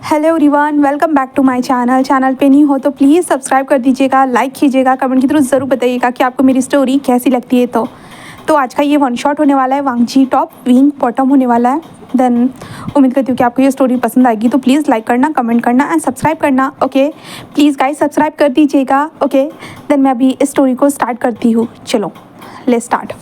Hello everyone, welcome back to my channel पे नहीं हो तो प्लीज़ सब्सक्राइब कर दीजिएगा, लाइक कीजिएगा, कमेंट के थ्रू ज़रूर बताइएगा कि आपको मेरी स्टोरी कैसी लगती है। तो आज का ये वन शॉट होने वाला है, वांगजी टॉप विंग बॉटम होने वाला है। देन उम्मीद करती हूँ कि आपको ये स्टोरी पसंद आएगी, तो प्लीज़ लाइक करना, कमेंट करना एंड सब्सक्राइब करना। ओके प्लीज़ गाइस सब्सक्राइब कर दीजिएगा। ओके देन मैं अभी इस स्टोरी को स्टार्ट करती हूँ। चलो लेट्स स्टार्ट।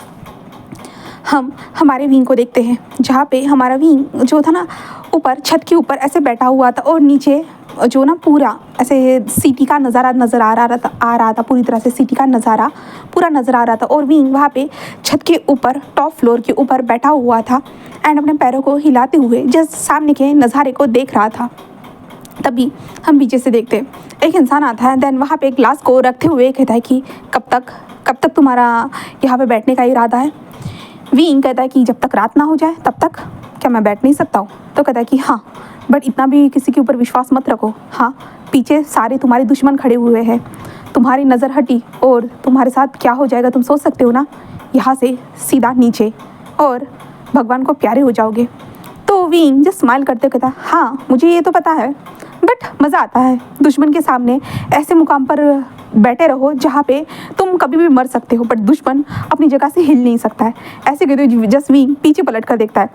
हम हमारे विंग को देखते हैं, जहाँ पे हमारा विंग जो था ना ऊपर छत के ऊपर ऐसे बैठा हुआ था और नीचे जो ना पूरा ऐसे सिटी का नज़ारा नज़र आ रहा था पूरी तरह से सिटी का नज़ारा पूरा नज़र आ रहा था। और विंग वहाँ पे छत के ऊपर टॉप फ्लोर के ऊपर बैठा हुआ था एंड अपने पैरों को हिलाते हुए जस्ट सामने के नज़ारे को देख रहा था। तभी हम पीछे से देखते एक इंसान आता है। देन वहाँ पे एक ग्लास को रखते हुए कहता है कि कब तक तुम्हारा यहाँ पे बैठने का इरादा है। विंग कहता है कि जब तक रात ना हो जाए तब तक। क्या मैं बैठ नहीं सकता हूँ? तो कहता है कि हाँ, बट इतना भी किसी के ऊपर विश्वास मत रखो। हाँ, पीछे सारे तुम्हारे दुश्मन खड़े हुए हैं, तुम्हारी नज़र हटी और तुम्हारे साथ क्या हो जाएगा तुम सोच सकते हो ना। यहाँ से सीधा नीचे और भगवान को प्यारे हो जाओगे। तो विंग जो स्माइल करते कहता हाँ मुझे ये तो पता है, बट मज़ा आता है दुश्मन के सामने ऐसे मुकाम पर बैठे रहो जहाँ पे तुम कभी भी मर सकते हो, बट दुश्मन अपनी जगह से हिल नहीं सकता है। ऐसे कहते हुए जस्ट विंग पीछे पलट कर देखता है,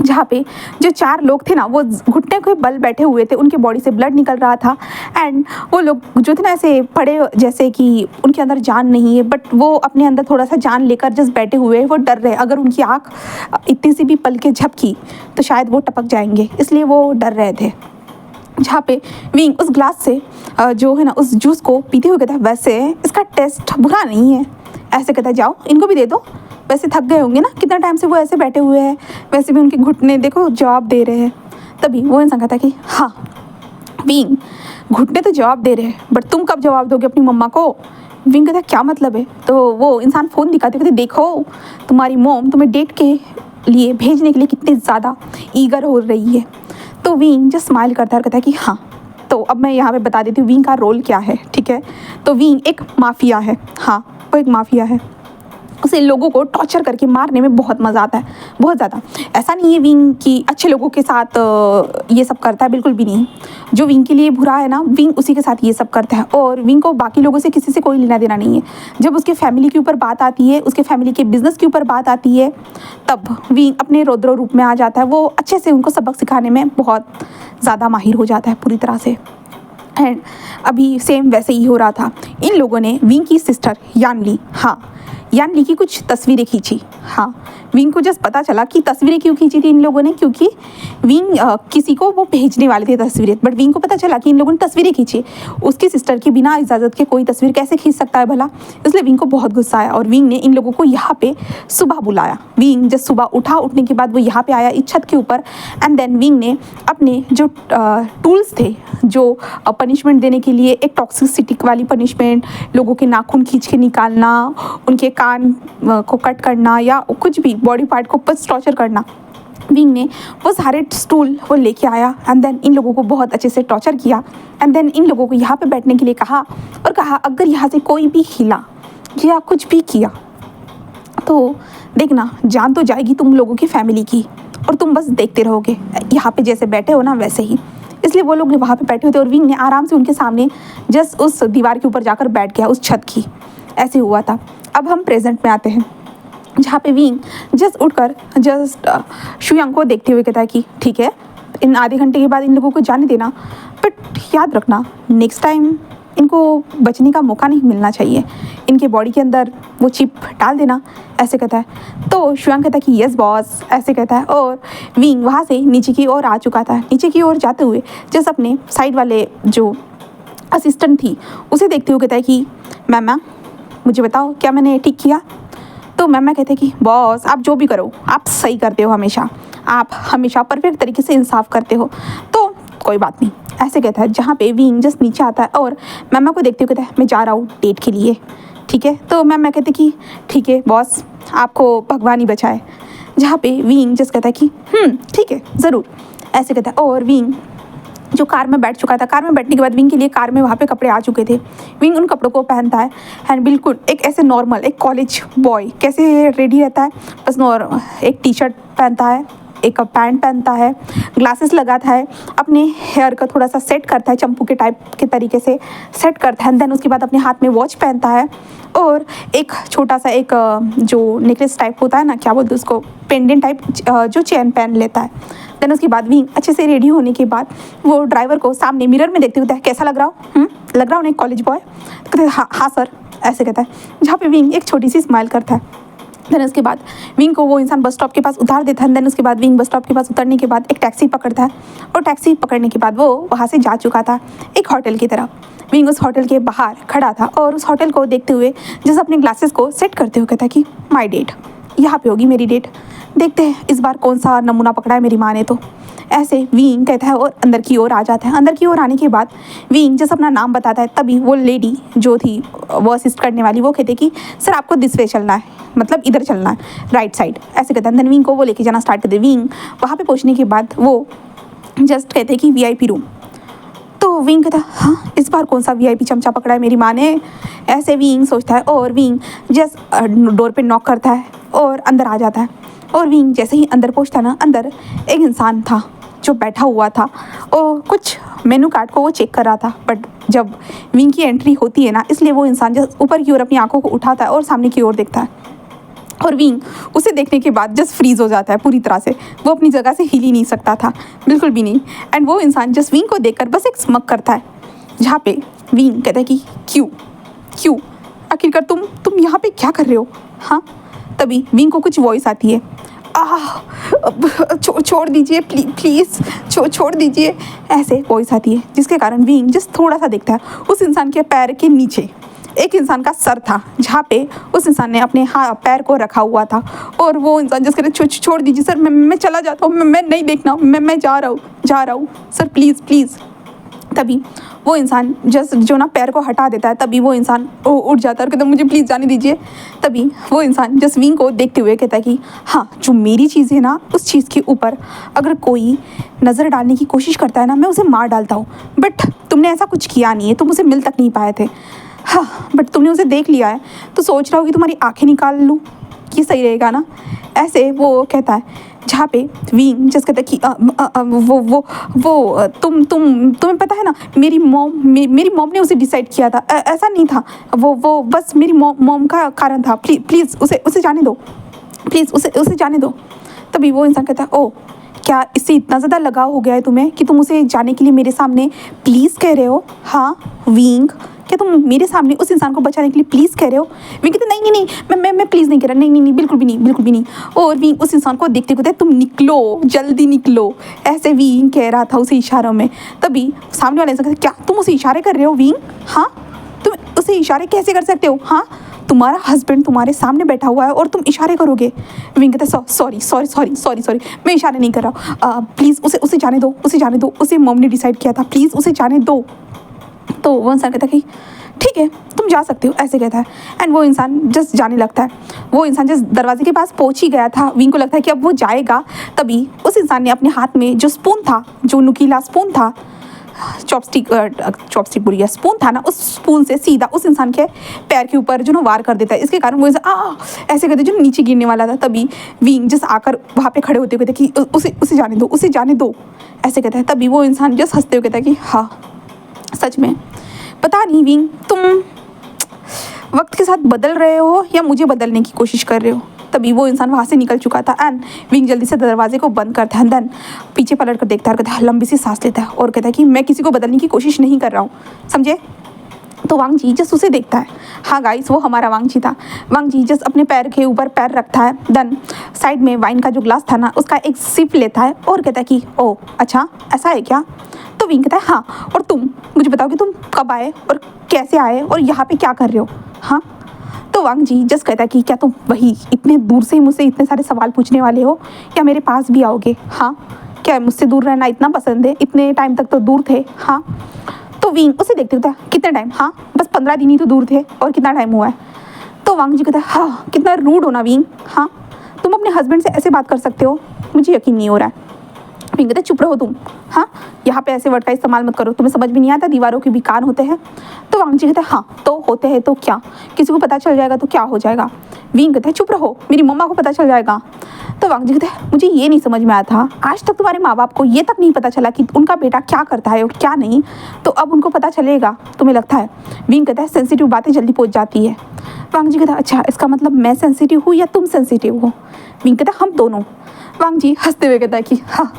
जहाँ पे जो 4 लोग थे ना वो घुटने के बल बैठे हुए थे, उनके बॉडी से ब्लड निकल रहा था एंड वो लोग जो थे ना ऐसे पड़े जैसे कि उनके अंदर जान नहीं है, बट वो अपने अंदर थोड़ा सा जान लेकर जस्ट बैठे हुए, वो डर रहे। अगर उनकी आँख इतनी सी भी पल के झपकी तो शायद वो टपक जाएंगे, इसलिए वो डर रहे थे। जहाँ पे विंग उस ग्लास से जो है ना उस जूस को पीते हुए कहता है वैसे इसका टेस्ट बुरा नहीं है। ऐसे कहता है जाओ इनको भी दे दो, वैसे थक गए होंगे ना, कितना टाइम से वो ऐसे बैठे हुए हैं, वैसे भी उनके घुटने देखो जवाब दे रहे हैं। तभी वो इंसान कहता है कि हाँ विंग घुटने तो जवाब दे रहे हैं, बट तुम कब जवाब दोगे अपनी मम्मा को? विंग कहता है क्या मतलब है? तो वो इंसान फ़ोन दिखाते कहते देखो तुम्हारी मॉम तुम्हें डेट के लिए भेजने के लिए कितनी ज़्यादा ईगर हो रही है। तो विंग जो स्माइल करता है कहता है कि हाँ। तो अब मैं यहाँ पे बता देती हूँ विंग का रोल क्या है, ठीक है। तो विंग एक माफिया है, हाँ वो एक माफिया है। उसे लोगों को टॉर्चर करके मारने में बहुत मज़ा आता है, बहुत ज़्यादा। ऐसा नहीं है विंग की अच्छे लोगों के साथ ये सब करता है, बिल्कुल भी नहीं। जो विंग के लिए बुरा है ना विंग उसी के साथ ये सब करता है। और विंग को बाकी लोगों से किसी से कोई लेना देना नहीं है। जब उसके फैमिली के ऊपर बात आती है, उसके फैमिली के बिजनेस के ऊपर बात आती है, तब विंग अपने रौद्र रूप में आ जाता है। वो अच्छे से उनको सबक सिखाने में बहुत ज़्यादा माहिर हो जाता है पूरी तरह से। एंड अभी सेम वैसे ही हो रहा था। इन लोगों ने विंग की सिस्टर यानली, हाँ यानली की कुछ तस्वीरें खींची। हाँ विंग को जस्ट पता चला कि तस्वीरें क्यों खींची थी इन लोगों ने, क्योंकि विंग किसी को वो भेजने वाले थे तस्वीरें, बट विंग को पता चला कि इन लोगों ने तस्वीरें खींची। उसकी सिस्टर के बिना इजाज़त के कोई तस्वीर कैसे खींच सकता है भला? इसलिए विंग को बहुत गुस्सा आया और विंग ने इन लोगों को यहाँ पे सुबह बुलाया। विंग जब सुबह उठने के बाद वो यहाँ पे आया इस छत के ऊपर एंड देन विंग ने अपने जो टूल्स थे जो पनिशमेंट देने के लिए, एक टॉक्सिसिटी वाली पनिशमेंट, लोगों के नाखून खींच के निकालना, उनके कान को कट करना या कुछ भी बॉडी पार्ट को बस टॉर्चर करना, विंग ने वो सारे स्टूल वो लेके आया एंड देन इन लोगों को बहुत अच्छे से टॉर्चर किया एंड देन इन लोगों को यहाँ पे बैठने के लिए कहा और कहा अगर यहाँ से कोई भी हिला या कुछ भी किया तो देखना जान तो जाएगी तुम लोगों की फैमिली की और तुम बस देखते रहोगे यहाँ पे जैसे बैठे हो ना वैसे ही। इसलिए वो लोग वहाँ पे बैठे हुए थे और विंग ने आराम से उनके सामने जस्ट उस दीवार के ऊपर जाकर बैठ गया, उस छत की। ऐसे हुआ था। अब हम प्रेजेंट में आते हैं, जहाँ पे विंग जस्ट उठकर जस्ट शुयांग को देखते हुए कहता है कि ठीक है इन आधे घंटे के बाद इन लोगों को जाने देना, बट याद रखना नेक्स्ट टाइम इनको बचने का मौका नहीं मिलना चाहिए, इनके बॉडी के अंदर वो चिप डाल देना। ऐसे कहता है। तो शुयांग कहता है कि यस बॉस, ऐसे कहता है। और विंग वहाँ से नीचे की ओर आ चुका था। नीचे की ओर जाते हुए जस्ट अपने साइड वाले जो असिस्टेंट थी उसे देखते हुए कहता है कि मैम मुझे बताओ क्या मैंने ठीक किया? तो मैम कहते हैं कि बॉस आप जो भी करो आप सही करते हो, आप हमेशा परफेक्ट तरीके से इंसाफ करते हो, तो कोई बात नहीं। ऐसे कहता है। जहाँ पे विंग जस्ट नीचे आता है और मैम को देखते हुए कहता है मैं जा रहा हूँ डेट के लिए, ठीक है। तो मैम कहते कि ठीक है बॉस आपको भगवान ही बचाए। जहाँ पे विंग जस्ट कहता है कि ठीक है ज़रूर, ऐसे कहता है। और विंग जो कार में बैठ चुका था, कार में बैठने के बाद विंग के लिए कार में वहाँ पे कपड़े आ चुके थे। विंग उन कपड़ों को पहनता है एंड बिल्कुल एक ऐसे नॉर्मल एक कॉलेज बॉय कैसे रेडी रहता है, बस एक टी शर्ट पहनता है, एक पैंट पहनता है, ग्लासेस लगाता है, अपने हेयर का थोड़ा सा सेट करता है, चंपू के टाइप के तरीके से सेट करता है। देन उसके बाद अपने हाथ में वॉच पहनता है और एक छोटा सा एक जो नेकलेस टाइप होता है ना, क्या बोलते हैं उसको, पेंडेंट टाइप, जो चेन पहन लेता है। देन उसके बाद विंग अच्छे से रेडी होने के बाद वो ड्राइवर को सामने मिरर में देखते हुए, कैसा लग रहा हो, लग रहा हो ना एक कॉलेज बॉय? तो कहते हैं हाँ सर, ऐसे कहता है, जहाँ पे विंग एक छोटी सी स्माइल करता है। देन उसके बाद विंग को वो इंसान बस स्टॉप के पास उतार देता है। देन उसके बाद विंग बस स्टॉप के पास उतरने के बाद एक टैक्सी पकड़ता है और टैक्सी पकड़ने के बाद वो वहाँ से जा चुका था एक होटल की तरफ। विंग उस होटल के बाहर खड़ा था और उस होटल को देखते हुए जैसे अपने ग्लासेस को सेट करते हुए कहता है कि माई डेट, यहाँ पे होगी मेरी डेट, देखते हैं इस बार कौन सा नमूना पकड़ा है मेरी माँ ने। तो ऐसे विंग कहता है और अंदर की ओर आ जाता है। अंदर की ओर आने के बाद विंग जैसे अपना नाम बताता है, तभी वो लेडी जो थी वो असिस्ट करने वाली, वो कहते कि सर आपको दिस वे चलना है, मतलब इधर चलना है, राइट साइड, ऐसे कहते हैं। देन विंग को वो लेके जाना स्टार्ट कर दे। विंग वहाँ पे पहुँचने के बाद वो जस्ट कहते हैं कि VIP रूम। तो विंग कहता है हाँ, इस बार कौन सा VIP चमचा पकड़ा है मेरी माँ ने, ऐसे विंग सोचता है। और विंग जस्ट डोर पे नॉक करता है और अंदर आ जाता है। और विंग जैसे ही अंदर पहुँचता है ना, अंदर एक इंसान था जो बैठा हुआ था और कुछ मेनू कार्ड को वो चेक कर रहा था। बट जब विंग की एंट्री होती है ना, इसलिए वो इंसान जस्ट ऊपर की ओर अपनी आंखों को उठाता है और सामने की ओर देखता है। और विंग उसे देखने के बाद जस्ट फ्रीज हो जाता है पूरी तरह से, वो अपनी जगह से हिल ही नहीं सकता था, बिल्कुल भी नहीं। एंड वो इंसान जस्ट विंग को देखकर बस एक स्मक करता है, जहाँ पे विंग कहता है कि क्यों आखिरकार तुम यहाँ पे क्या कर रहे हो, हाँ? तभी विंग को कुछ वॉइस आती है, छोड़ दीजिए प्लीज़, छोड़ दीजिए, ऐसे वॉइस आती है। जिसके कारण विंग जस्ट थोड़ा सा देखता है, उस इंसान के पैर के नीचे एक इंसान का सर था, जहाँ पे उस इंसान ने अपने पैर को रखा हुआ था। और वो इंसान जिसके छोड़ दीजिए सर, मैं चला जाता हूँ, मैं नहीं देखना, मैं जा रहा हूँ सर, प्लीज़। तभी वो इंसान जस्ट जो ना पैर को हटा देता है, तभी वो इंसान उठ जाता है और कहता है मुझे प्लीज़ जाने दीजिए। तभी वो इंसान जस्ट विंग को देखते हुए कहता है कि हाँ, जो मेरी चीज़ है ना, उस चीज़ के ऊपर अगर कोई नज़र डालने की कोशिश करता है ना, मैं उसे मार डालता हूँ। बट तुमने ऐसा कुछ किया नहीं है, तुम उसे मिल तक नहीं पाए थे, हाँ, बट तुमने उसे देख लिया है, तो सोच रहा हो कि तुम्हारी आँखें निकाल लूँ, ये सही रहेगा ना? ऐसे वो कहता है, जहाँ पे विंग जस्ट कहता है कि वो तुम्हें पता है ना, मेरी मॉम ने उसे डिसाइड किया था, ऐसा नहीं था, वो बस मेरी मॉम का कारण था, प्लीज़ उसे जाने दो, प्लीज़ उसे जाने दो। तभी वो इंसान कहता है ओ, क्या इससे इतना ज़्यादा लगाव हो गया है तुम्हें कि तुम उसे जाने के लिए मेरे सामने प्लीज़ कह रहे हो? हाँ विंग, क्या तुम मेरे सामने उस इंसान को बचाने के लिए प्लीज़ कह रहे हो? विंग कहते नहीं, मैं प्लीज़ नहीं कह रहा, नहीं, बिल्कुल भी नहीं। और विंग उस इंसान को देखते कहते तुम निकलो, जल्दी निकलो, ऐसे विंग कह रहा था उसे इशारों में। तभी सामने वाले इंसान कहते क्या तुम उसे इशारे कर रहे हो विंग? हाँ, तुम उसे इशारे कैसे कर सकते हो? हाँ, तुम्हारा हस्बैंड तुम्हारे सामने बैठा हुआ है और तुम इशारे करोगे? विंग कहता सॉरी, मैं इशारे नहीं कर रहा, प्लीज़ उसे जाने दो, उसे मॉम ने डिसाइड किया था, प्लीज़ उसे जाने दो। तो वो इंसान कहता है कि ठीक है, तुम जा सकते हो, ऐसे कहता है। एंड वो इंसान जस्ट जाने लगता है। वो इंसान जस्ट दरवाजे के पास पहुंच ही गया था, विंग को लगता है कि अब वो जाएगा। तभी उस इंसान ने अपने हाथ में जो स्पून था, जो नुकीला स्पून था, चॉपस्टिक बुरी है, स्पून था ना, उस स्पून से सीधा उस इंसान के पैर के ऊपर जो ना वार कर देता है। इसके कारण वो ऐसे कहते जो नीचे गिरने वाला था। तभी विंग जस्ट आकर वहाँ पे खड़े होते हुए कहते कि उसे जाने दो, ऐसे कहता है। तभी वो इंसान जस्ट हंसते हुए कहता है कि हाँ, सच में पता नहीं विंग, तुम वक्त के साथ बदल रहे हो या मुझे बदलने की कोशिश कर रहे हो। तभी वो इंसान वहाँ से निकल चुका था एंड विंग जल्दी से दरवाजे को बंद करता है। देन पीछे पलट कर देखता है और कहता है, लंबी सी सांस लेता है और कहता है कि मैं किसी को बदलने की कोशिश नहीं कर रहा हूँ, समझे? तो वांग जी जस्ट उसे देखता है। हाँ गाइस, वो हमारा वांग जी था। वांग जी जस्ट अपने पैर के ऊपर पैर रखता है। देन साइड में वाइन का जो ग्लास था ना, उसका एक सिप लेता है और कहता है कि ओ अच्छा, ऐसा है क्या? तो विंग कहता है हाँ, और तुम मुझे बताओ कि तुम कब आए और कैसे आए और यहाँ पे क्या कर रहे हो? हाँ, तो वांग जी जस्ट कहता है कि क्या तुम वही इतने दूर से मुझसे इतने सारे सवाल पूछने वाले हो या मेरे पास भी आओगे? हाँ, क्या मुझसे दूर रहना इतना पसंद है? इतने टाइम तक तो दूर थे। हाँ, तो विंग उसे देखते होता है, कितने टाइम? हाँ, बस 15 दिन ही तो दूर थे, और कितना टाइम हुआ है? तो वांग जी कहता है हाँ, कितना रूड हो ना विंग, हाँ, तुम अपने हस्बैंड से ऐसे बात कर सकते हो? मुझे यकीन नहीं हो रहा है। विंग कहता है चुप रहो तुम, हाँ यहाँ पे ऐसे वर्ड का इस्तेमाल मत करो, तुम्हें समझ भी नहीं आता, दीवारों के भी कान होते हैं। तो वांग जी कहता है हाँ तो होते हैं तो क्या, किसी को पता चल जाएगा तो क्या हो जाएगा। विंग कहता है चुप रहो, मेरी मम्मा को पता चल जाएगा। तो वांग जी कहते हैं मुझे ये नहीं समझ में आया था, आज तक तुम्हारे माँ बाप को ये तक नहीं पता चला कि उनका बेटा क्या करता है और क्या नहीं, तो अब उनको पता चलेगा तुम्हें लगता है। विंग कहता है सेंसिटिव बातें जल्दी पहुँच जाती है। वांग जी कहता है अच्छा इसका मतलब मैं सेंसिटिव हूँ या तुम सेंसिटिव हो। विंग कहता है हम दोनों। वांग जी हंसते हुए कहता है कि हाँ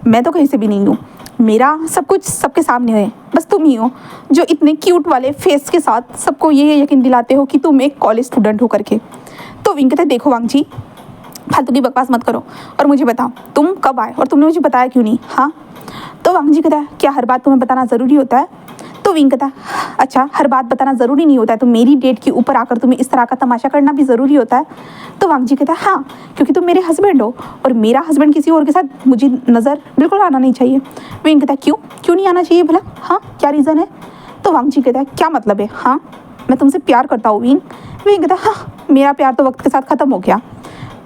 मैं तो कहीं से भी नहीं हूँ, मेरा सब कुछ सबके सामने है, बस तुम ही हो जो इतने क्यूट वाले फेस के साथ सबको ये यकीन दिलाते हो कि तुम एक कॉलेज स्टूडेंट हो करके। तो विंग कहता है देखो वांग जी फालतू की बकवास मत करो और मुझे बताओ तुम कब आए और तुमने मुझे बताया क्यों नहीं। हाँ तो वांग जी कहता है क्या हर बात तुम्हें बताना ज़रूरी होता है। तो विंग कहता है अच्छा हर बात बताना ज़रूरी नहीं होता है, तो मेरी डेट के ऊपर आकर तुम्हें इस तरह का तमाशा करना भी ज़रूरी होता है। तो वांग जी कहता है हाँ क्योंकि तुम मेरे हस्बैंड हो और मेरा हस्बैंड किसी और के साथ मुझे नज़र बिल्कुल आना नहीं चाहिए। विंग कहता है क्यों नहीं आना चाहिए भला, हाँ क्या रीज़न है। तो वांग जी कहता है क्या मतलब है, हाँ मैं तुमसे प्यार करता हूँ विंग। विंग कहता है हाँ मेरा प्यार तो वक्त के साथ ख़त्म हो गया।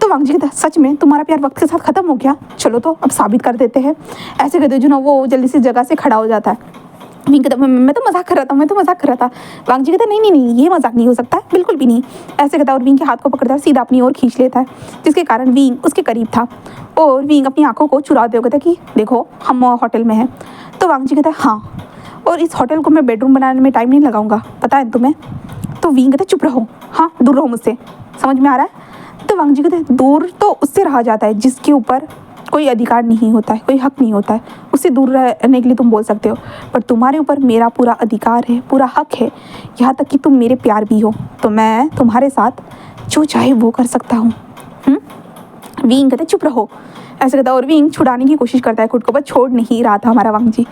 तो वांग जी कहता है सच में तुम्हारा प्यार वक्त के साथ ख़त्म हो गया, चलो तो अब साबित कर देते हैं। ऐसे कहते जो ना वो जल्दी से जगह से खड़ा हो जाता है। विंग कहता मैं तो मजाक कर रहा था, मैं तो मजाक कर रहा था। वांग जी कहता नहीं ये मजाक नहीं हो सकता है, बिल्कुल भी नहीं। ऐसे कहता और विंग के हाथ को पकड़ता है सीधा अपनी ओर खींच लेता है, जिसके कारण विंग उसके करीब था और विंग अपनी आंखों को चुराते हुए कहता कि देखो हम होटल में हैं। तो वांग जी कहता है हाँ और इस होटल को मैं बेडरूम बनाने में टाइम नहीं लगाऊंगा, पता है तुम्हें। तो विंग कहता चुप रहो, हाँ दूर रहो मुझसे, समझ में आ रहा है। तो वांग जी कहते दूर तो उससे रहा जाता है जिसके ऊपर कोई अधिकार नहीं होता है, कोई हक नहीं होता है, उससे दूर रहने के लिए तुम बोल सकते हो, पर तुम्हारे ऊपर मेरा पूरा अधिकार है, पूरा हक है, यहाँ तक कि तुम मेरे प्यार भी हो, तो मैं तुम्हारे साथ जो चाहे वो कर सकता हूँ। विंग कहते चुप रहो, ऐसे कहता और विंग छुड़ाने की कोशिश करता है खुद को, पर छोड़ नहीं रहा था हमारा वांग जी।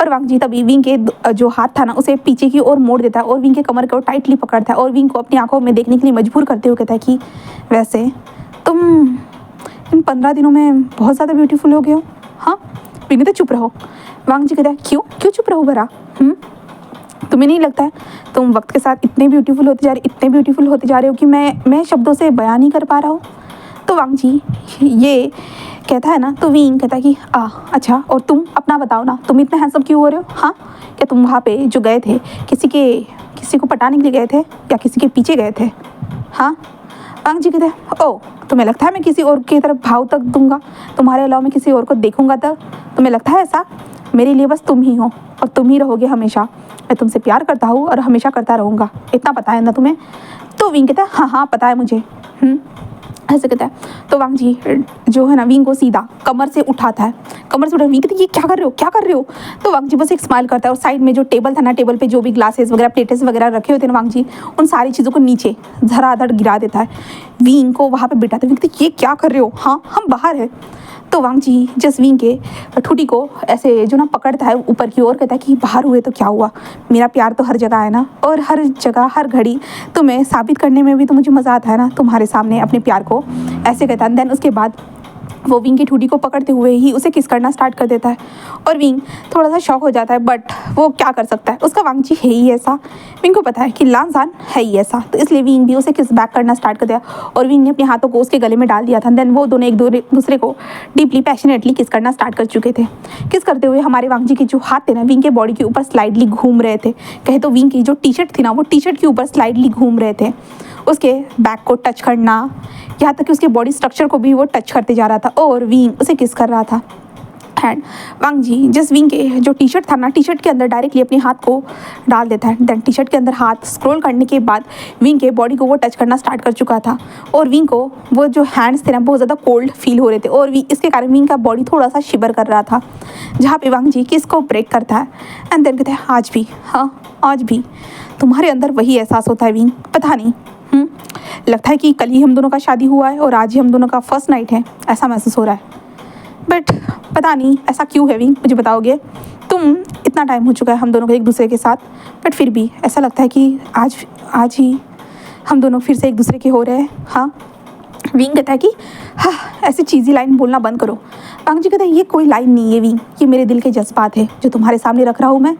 और वांग जी तभी विंग के जो हाथ था ना उसे पीछे की ओर मोड़ देता है और विंग के कमर को टाइटली पकड़ता है और विंग को अपनी आंखों में देखने के लिए मजबूर करते हुए कहता है कि वैसे तुम इन 15 दिनों में बहुत ज़्यादा ब्यूटीफुल हो गए हो। हाँ विंग कहते चुप रहो। वांग जी कहता है क्यों चुप रहो भरा, तुम्हें नहीं लगता है तुम वक्त के साथ इतने ब्यूटीफुल होते जा रहे हो कि मैं शब्दों से बयान नहीं कर पा रहा हूँ। तो वांग जी ये कहता है ना, तो विंग कहता है कि अच्छा और तुम अपना बताओ ना, तुम इतने हैंडसम क्यों हो रहे हो। हाँ क्या तुम वहाँ पे जो गए थे किसी को पटाने के लिए गए थे या किसी के पीछे गए थे। हाँ वांग जी कहते हैं ओ तुम्हें लगता है मैं किसी और की तरफ भाव तक दूंगा, तुम्हारे अलावा मैं किसी और को देखूंगा तक, तुम्हें लगता है ऐसा। मेरे लिए बस तुम ही हो और तुम ही रहोगे हमेशा, मैं तुमसे प्यार करता हूँ और हमेशा करता रहूँगा, इतना पता है ना तुम्हें। तो विंग कहता है हाँ पता है मुझे। ऐसे कहता है तो वांग जी जो है ना विंग को सीधा कमर से उठाता है, विंग कहते ये क्या कर रहे हो। तो वांग जी बस एक स्माइल करता है और साइड में जो टेबल था ना, टेबल पे जो भी ग्लासेस वगैरह प्लेटेस वगैरह रखे होते हैं ना, वांग जी उन सारी चीज़ों को नीचे धड़ाधड़ गिरा देता है, विंग को वहाँ पे बिठाता है। विंग कहते ये क्या कर रहे हो, हाँ हम बाहर है। तो वांग जी जस्ट विंग के ठुटी को ऐसे जो ना पकड़ता है ऊपर की ओर, कहता है कि बाहर हुए तो क्या हुआ, मेरा प्यार तो हर जगह है ना, और हर जगह हर घड़ी तुम्हें साबित करने में भी तो मुझे मज़ा आता है ना तुम्हारे सामने अपने प्यार को। ऐसे कहता है। देन उसके बाद वो विंग की ठुडी को पकड़ते हुए ही उसे किस करना स्टार्ट कर देता है और विंग थोड़ा सा शॉक हो जाता है, बट वो क्या कर सकता है, उसका वांग जी है ही ऐसा, विंग को पता है कि लांसान है ही ऐसा, तो इसलिए विंग भी उसे किस बैक करना स्टार्ट कर दिया और विंग ने अपने हाथों को उसके गले में डाल दिया था। देन वो दोनों एक दूसरे को डीपली पैशनेटली किस करना स्टार्ट कर चुके थे। किस करते हुए हमारे वांग जी के जो हाथ थे ना विंग के बॉडी के ऊपर स्लाइडली घूम रहे थे, कहे तो विंग की जो टी शर्ट थी ना वो टी शर्ट के ऊपर स्लाइडली घूम रहे थे, उसके बैक को टच करना, यहाँ तक कि उसके बॉडी स्ट्रक्चर को भी वो टच करते जा रहा था और विंग उसे किस कर रहा था। एंड वांग जी जिस विंग के जो टी शर्ट था ना, टी शर्ट के अंदर डायरेक्टली अपने हाथ को डाल देता है। देन टी शर्ट के अंदर हाथ स्क्रॉल करने के बाद विंग के बॉडी को वो टच करना स्टार्ट कर चुका था और विंग को वो जो हैंड्स थे ना बहुत ज़्यादा कोल्ड फील हो रहे थे और इसके कारण विंग का बॉडी थोड़ा सा शिवर कर रहा था, जहाँ पे वांग जी किस को ब्रेक करता है। एंड देन कहते हैं आज भी, हाँ आज भी तुम्हारे अंदर वही एहसास होता है विंग, पता नहीं लगता है कि कल ही हम दोनों का शादी हुआ है और आज ही हम दोनों का फर्स्ट नाइट है, ऐसा महसूस हो रहा है, बट पता नहीं ऐसा क्यों है विंग, मुझे बताओगे। तुम इतना टाइम हो चुका है हम दोनों को एक दूसरे के साथ, बट फिर भी ऐसा लगता है कि आज ही हम दोनों फिर से एक दूसरे के हो रहे हैं। हाँ विंग कहता है कि हाँ ऐसी चीज़ी लाइन बोलना बंद करो। वांग जी कहते हैं ये कोई लाइन नहीं है विंग, ये मेरे दिल के जज्बात है जो तुम्हारे सामने रख रहा हूँ मैं।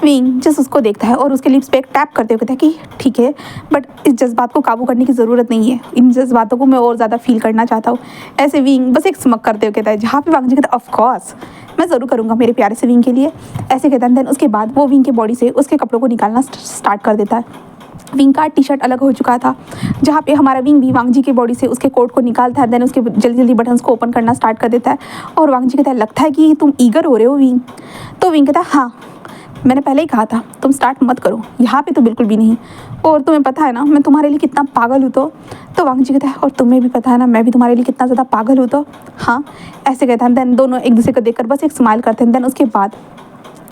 विंग जस्ट उसको देखता है और उसके लिप्स पे एक टैप करते हुए कहता है कि ठीक है, बट इस जज्बात को काबू करने की ज़रूरत नहीं है, इन जज्बातों को मैं और ज़्यादा फील करना चाहता हूँ। ऐसे विंग बस एक स्मक करते हुए कहता है, जहाँ पे वांग जी कहता है ऑफ कोर्स मैं ज़रूर करूँगा मेरे प्यारे से विंग के लिए, ऐसे कहता है। देन उसके बाद वो विंग के बॉडी से उसके कपड़ों को निकालना स्टार्ट कर देता है। विंग का टी शर्ट अलग हो चुका था, जहाँ पे हमारा विंग भी वांग जी के बॉडी से उसके कोट को निकालता है। देन उसके जल्दी जल्दी बटन्स को ओपन करना स्टार्ट कर देता है और वांग जी कहता है, लगता है कि तुम ईगर हो रहे हो विंग। तो विंग कहता है, हाँ मैंने पहले ही कहा था तुम स्टार्ट मत करो, यहाँ पे तो बिल्कुल भी नहीं, और तुम्हें पता है ना मैं तुम्हारे लिए कितना पागल हूँ। तो वांग जी कहता है, और तुम्हें भी पता है ना मैं भी तुम्हारे लिए कितना ज़्यादा पागल हूँ। तो हाँ, ऐसे कहता है। देन दोनों एक दूसरे को देखकर बस एक स्माइल करते हैं। देन उसके बाद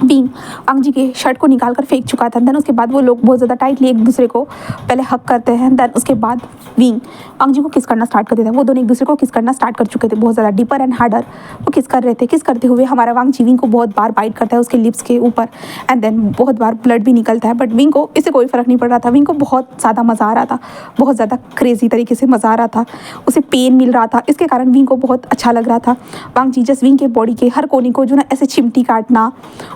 विंग वांग जी के शर्ट को निकाल कर फेंक चुका था। देन उसके बाद वो लोग बहुत ज़्यादा टाइटली एक दूसरे को पहले हक करते हैं। देन उसके बाद विंग वांग जी को किस करना स्टार्ट कर देता है। वो दोनों एक दूसरे को किस करना स्टार्ट कर चुके थे, बहुत ज़्यादा डीपर एंड हार्डर वो किस कर रहे थे। किस करते हुए हमारा वांग जी विंग को बहुत बार बाइट करता है उसके लिप्स के ऊपर, एंड देन बहुत बार ब्लड भी निकलता है। बट विंग को इससे कोई फ़र्क नहीं पड़ रहा था। विंग को बहुत ज़्यादा मज़ा आ रहा था, बहुत ज़्यादा क्रेजी तरीके से मज़ा आ रहा था, उसे पेन मिल रहा था, इसके कारण विंग को बहुत अच्छा लग रहा था। वांग जी जस्ट विंग के बॉडी के हर कोने को जो ना ऐसे चिमटी काटना,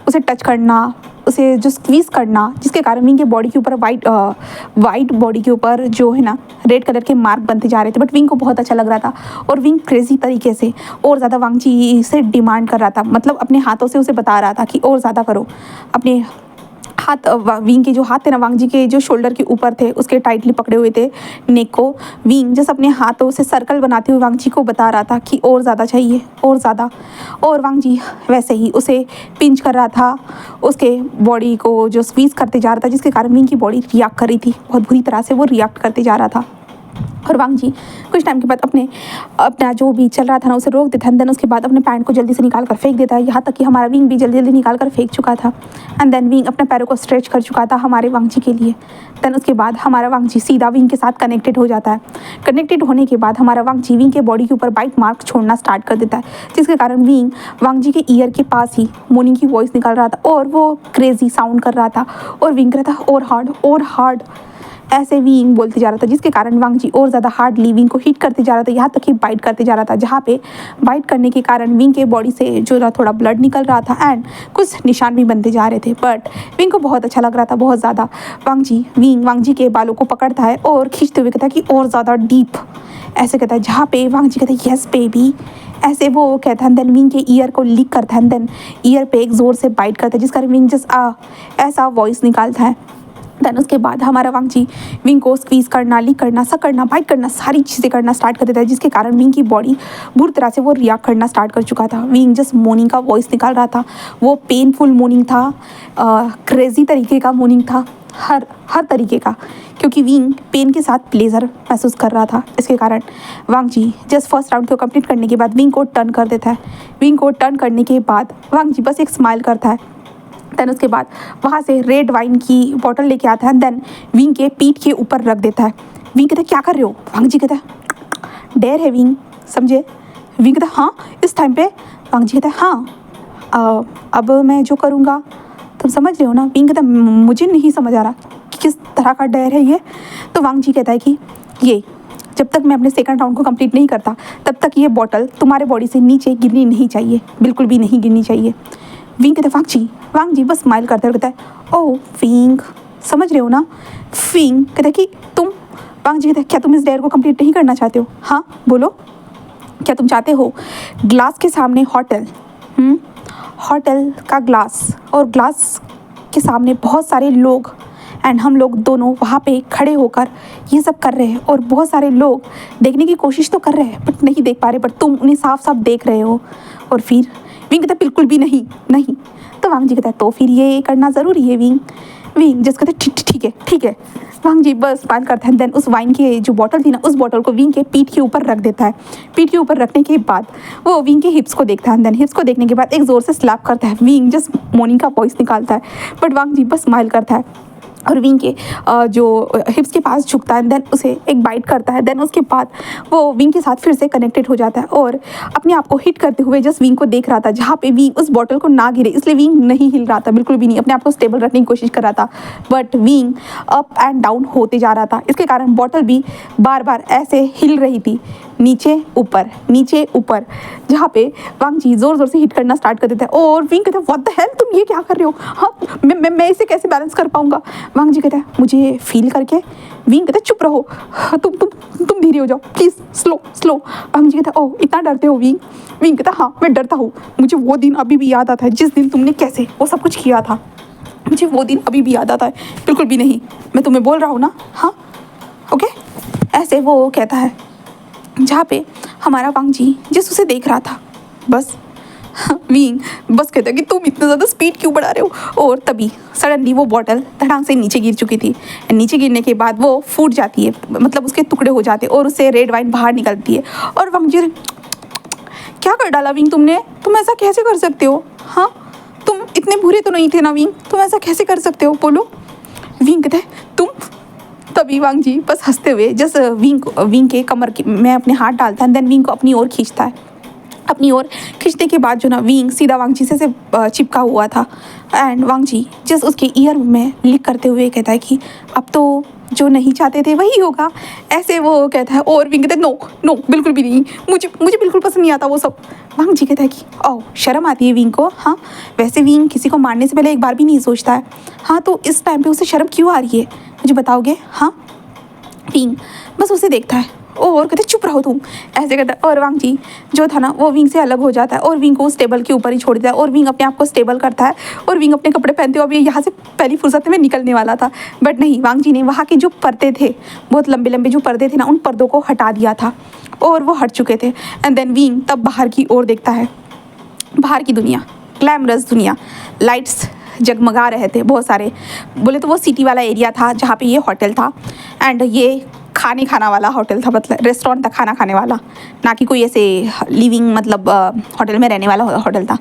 उसे टच करना, उसे जो स्क्वीज़ करना, जिसके कारण विंग के बॉडी के ऊपर वाइट बॉडी के ऊपर जो है ना रेड कलर के मार्क बनते जा रहे थे। बट विंग को बहुत अच्छा लग रहा था और विंग क्रेजी तरीके से और ज़्यादा वांग जी से डिमांड कर रहा था, मतलब अपने हाथों से उसे बता रहा था कि और ज़्यादा करो। अपने हाथ विंग के जो हाथ थे ना वांग जी के जो शोल्डर के ऊपर थे उसके टाइटली पकड़े हुए थे नेक को। विंग जस्ट अपने हाथों से सर्कल बनाते हुए वांग जी को बता रहा था कि और ज़्यादा चाहिए, और ज़्यादा। और वांग जी वैसे ही उसे पिंच कर रहा था, उसके बॉडी को जो स्क्वीज़ करते जा रहा था, जिसके कारण विंग की बॉडी रिएक्ट कर रही थी, बहुत बुरी तरह से वो रिएक्ट करते जा रहा था। और वांग जी कुछ टाइम के बाद अपना जो भी चल रहा था ना उसे रोक देता है। देन उसके बाद अपने पैंट को जल्दी से निकाल कर फेंक देता है, यहाँ तक कि हमारा विंग भी जल्दी जल्दी निकाल कर फेंक चुका था। एंड देन विंग अपने पैरों को स्ट्रेच कर चुका था हमारे वांग जी के लिए। देन उसके बाद हमारा वांग जी सीधा विंग के साथ कनेक्टेड हो जाता है। कनेक्टेड होने के बाद हमारा वांग जी विंग के बॉडी के ऊपर बाइट मार्क छोड़ना स्टार्ट कर देता है, जिसके कारण विंग वांग जी के ईयर के पास ही मोर्निंग की वॉइस निकल रहा था और वो क्रेजी साउंड कर रहा था और विंग कर रहा था और हार्ड ऐसे विंग बोलते जा रहा था, जिसके कारण वांग जी और ज़्यादा हार्डली विंग को हिट करते जा रहा था, यहाँ तक कि बाइट करते जा रहा था, जहाँ पे बाइट करने के कारण विंग के बॉडी से जो ना थोड़ा ब्लड निकल रहा था एंड कुछ निशान भी बनते जा रहे थे। बट विंग को बहुत अच्छा लग रहा था, बहुत ज़्यादा। वांग जी के बालों को पकड़ता है और खींचते हुए कहता है कि और ज़्यादा डीप, ऐसे कहता है, जहाँ पे वांग जी कहता है यस बेबी, ऐसे वो कहता है। देन विंग के ईयर को लीक करता है, देन ईयर पे एक ज़ोर से बाइट करता है, जिस कारण विंग जस्ट ऐसा वॉइस निकालता है। देन उसके बाद हमारा वांग जी विंग को स्क्वीज़ करना, लीक करना, सक करना, बाइट करना, सारी चीज़ें करना स्टार्ट कर देता है, जिसके कारण विंग की बॉडी बुरी तरह से वो रिएक्ट करना स्टार्ट कर चुका था। विंग जस्ट मोर्निंग का वॉइस निकाल रहा था, वो पेनफुल मोर्निंग था, क्रेजी तरीके का मोर्निंग था, हर तरीके का, क्योंकि विंग पेन के साथ प्लेजर महसूस कर रहा था। इसके कारण वांग जी जस्ट फर्स्ट राउंड को कंप्लीट करने के बाद विंग को टर्न कर देता है। विंग को टर्न करने के बाद वांग जी बस एक स्माइल करता है। देन उसके बाद वहाँ से रेड वाइन की बॉटल लेके आता है, देन विंग के पीठ के ऊपर रख देता है। विंग कहता है क्या कर रहे हो? वांग जी कहता है डेयर है विंग, समझे? विंग कहता है हाँ इस टाइम पे? वांग जी कहता है हाँ, अब मैं जो करूँगा तुम समझ रहे हो ना? विंग कहता है मुझे नहीं समझ आ रहा कि किस तरह का डेयर है ये। तो वांग जी कहता है कि ये जब तक मैं अपने सेकंड राउंड को कंप्लीट नहीं करता तब तक ये बॉटल तुम्हारे बॉडी से नीचे गिरनी नहीं चाहिए, बिल्कुल भी नहीं गिरनी चाहिए। विंग कहता है वांग जी बस स्माइल करते हुए कहता है ओ विंग, समझ रहे हो ना? विंग कहता है कि तुम, वांग जी कहता है क्या तुम इस डेयर को कंप्लीट नहीं करना चाहते हो? हाँ बोलो, क्या तुम चाहते हो ग्लास के सामने होटल का ग्लास और ग्लास के सामने बहुत सारे लोग एंड हम लोग दोनों वहाँ पे खड़े होकर ये सब कर रहे हैं और बहुत सारे लोग देखने की कोशिश तो कर रहे हैं बट नहीं देख पा रहे, बट तुम उन्हें साफ साफ देख रहे हो। और फिर विंग कहता है बिल्कुल भी नहीं। तो वांग जी कहता है तो फिर ये करना ज़रूरी है विंग जस्ट कहते ठीक है। वांग जी बस स्माइल करता है। देन उस वाइन की जो बॉटल थी ना उस बॉटल को विंग के पीठ के ऊपर रख देता है। पीठ के ऊपर रखने के बाद वो विंग के हिप्स को देखता है। देन हिप्स को देखने के बाद एक ज़ोर से स्लैप करता है। विंग जस्ट मोर्निंग का वॉइस निकालता है, बट वांग जी बस स्माइल करता है। और विंग के जो हिप्स के पास झुकता है, देन उसे एक बाइट करता है। देन उसके बाद वो विंग के साथ फिर से कनेक्टेड हो जाता है और अपने आप को हिट करते हुए जस्ट विंग को देख रहा था, जहाँ पे विंग उस बॉटल को ना गिरे इसलिए विंग नहीं हिल रहा था, बिल्कुल भी नहीं, अपने आप को स्टेबल रखने की कोशिश कर रहा था। But wing up and down होते जा रहा था, इसके कारण बॉटल भी बार बार ऐसे हिल रही थी, नीचे ऊपर, जहाँ पे वांग जी जोर जोर से हिट करना स्टार्ट कर देता है। और विंग कहता है व्हाट द हेल, तुम ये क्या कर रहे हो? हाँ, मैं इसे कैसे बैलेंस कर पाऊंगा? वांग जी कहता है मुझे फील करके। विंग कहता है चुप रहो, तुम धीरे हो जाओ प्लीज, स्लो। वांग जी कहता है ओह इतना डरते हो विंग? विंग कहता है हाँ मैं डरता हूँ, मुझे वो दिन अभी भी याद आता है जिस दिन तुमने कैसे वो सब कुछ किया था, मुझे वो दिन अभी भी याद आता है। बिल्कुल भी नहीं, मैं तुम्हें बोल रहा हूँ ना, हाँ ओके। ऐसे वो कहता है, जहाँ पे हमारा वांग जी जिस उसे देख रहा था, बस विंग बस कहता है कि तुम इतना ज़्यादा स्पीड क्यों बढ़ा रहे हो। और तभी सडनली वो बॉटल धड़ाम से नीचे गिर चुकी थी। नीचे गिरने के बाद वो फूट जाती है, मतलब उसके टुकड़े हो जाते और उससे रेड वाइन बाहर निकलती है। और वांग जी क्या कर डाला विंग तुमने, तुम ऐसा कैसे कर सकते हो? हाँ तुम इतने बुरे तो नहीं थे ना विंग, तुम ऐसा कैसे कर सकते हो, बोलो। विंग कहता है तुम। तभी वांग जी बस हंसते हुए जस्ट विंग के कमर में अपने हाथ डालता है, देन विंग को अपनी ओर खींचता है। अपनी ओर खींचने के बाद जो ना विंग सीधा वांग जी से चिपका हुआ था। एंड वांग जी जस्ट उसके ईयर में लिक करते हुए कहता है कि अब तो जो नहीं चाहते थे वही होगा, ऐसे वो कहता है। और विंग कहता है नो बिल्कुल भी नहीं, मुझे बिल्कुल पसंद नहीं आता वो सब। वांग जी कहता है कि ओह शर्म आती है विंग को? हाँ वैसे विंग किसी को मारने से पहले एक बार भी नहीं सोचता है। हाँ तो इस टाइम पे उसे शर्म क्यों आ रही है, मुझे बताओगे? हाँ। विंग बस उसे देखता है और कहते चुप रहो तुम, ऐसे कहता है। और वांग जी जो था ना वो विंग से अलग हो जाता है और विंग को उस टेबल के ऊपर ही छोड़ देता है। और विंग अपने आप को स्टेबल करता है और विंग अपने कपड़े पहनते हुए अभी यहाँ से पहली फुर्सत में निकलने वाला था, बट नहीं, वांग जी ने वहाँ के जो पर्दे थे, बहुत लंबे लंबे जो पर्दे थे ना, उन पर्दों को हटा दिया था और वो हट चुके थे। एंड देन विंग तब बाहर की ओर देखता है, बाहर की दुनिया, ग्लैमरस दुनिया, लाइट्स जगमगा रहे थे बहुत सारे। बोले तो वो सिटी वाला एरिया था जहाँ पे ये होटल था। एंड ये खाना वाला होटल था, मतलब रेस्टोरेंट था, खाना खाने वाला, ना कि कोई ऐसे लिविंग मतलब होटल में रहने वाला होटल था।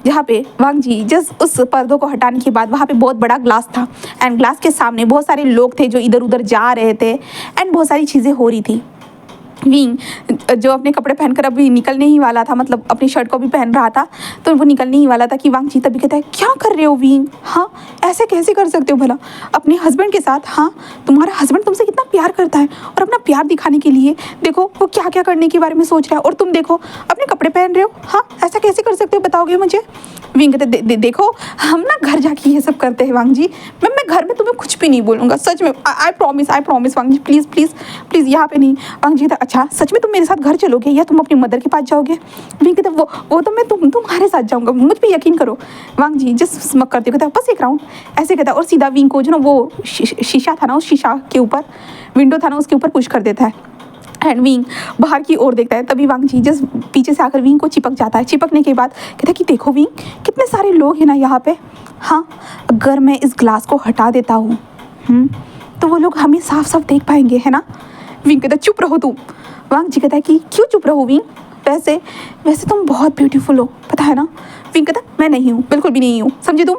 जहाँ पे वांग जी जस्ट उस पर्दों को हटाने के बाद वहाँ पे बहुत बड़ा ग्लास था एंड ग्लास के सामने बहुत सारे लोग थे जो इधर उधर जा रहे थे एंड बहुत सारी चीज़ें हो रही थी। विंग जो अपने कपड़े पहनकर अभी निकलने ही वाला था, मतलब अपनी शर्ट को भी पहन रहा था, तो वो निकलने ही वाला था कि वांग जी तभी कहता है क्या कर रहे हो विंग? हाँ ऐसे कैसे कर सकते हो भला अपने हस्बैंड के साथ? हाँ तुम्हारा हस्बैंड तुमसे कितना प्यार करता है और अपना प्यार दिखाने के लिए देखो वो क्या क्या करने के बारे में सोच रहा है, और तुम देखो अपने कपड़े पहन रहे हो। हाँ ऐसा कैसे कर सकते हो, बताओगे मुझे? विंग कहते देखो हम ना घर जाके ये सब करते हैं वांग जी, मैं घर में तुम्हें कुछ भी नहीं बोलूँगा, सच में, I promise Wang ji, please यहाँ पे नहीं। वांग जी कहता अच्छा सच में तुम मेरे साथ घर चलोगे या तुम अपनी मदर के पास जाओगे? विंग कहता वो तो मैं तुम्हारे साथ जाऊँगा, मुझ पर यकीन करो। वांग जी जस्ट स्मक करते कहता बस एक राउंड, ऐसे कहता और सीधा विंग को जो ना वो शीशा था ना, उस शीशा के ऊपर विंडो था ना उसके ऊपर पुश कर देता है। एंड विंग बाहर की ओर देखता है, तभी वांग जी जस्ट पीछे से आकर विंग को चिपक जाता है। चिपकने के बाद कहता है कि देखो विंग कितने सारे लोग हैं ना यहाँ पे, हाँ अगर मैं इस ग्लास को हटा देता हूँ तो वो लोग हमें साफ साफ देख पाएंगे, है ना? विंग कहता है चुप रहो तुम। वांग जी कहता है कि क्यों चुप रहो विंग, वैसे तुम बहुत ब्यूटीफुल हो, पता है ना? विंग कहता मैं नहीं हूँ, बिल्कुल भी नहीं हूँ, समझे तुम?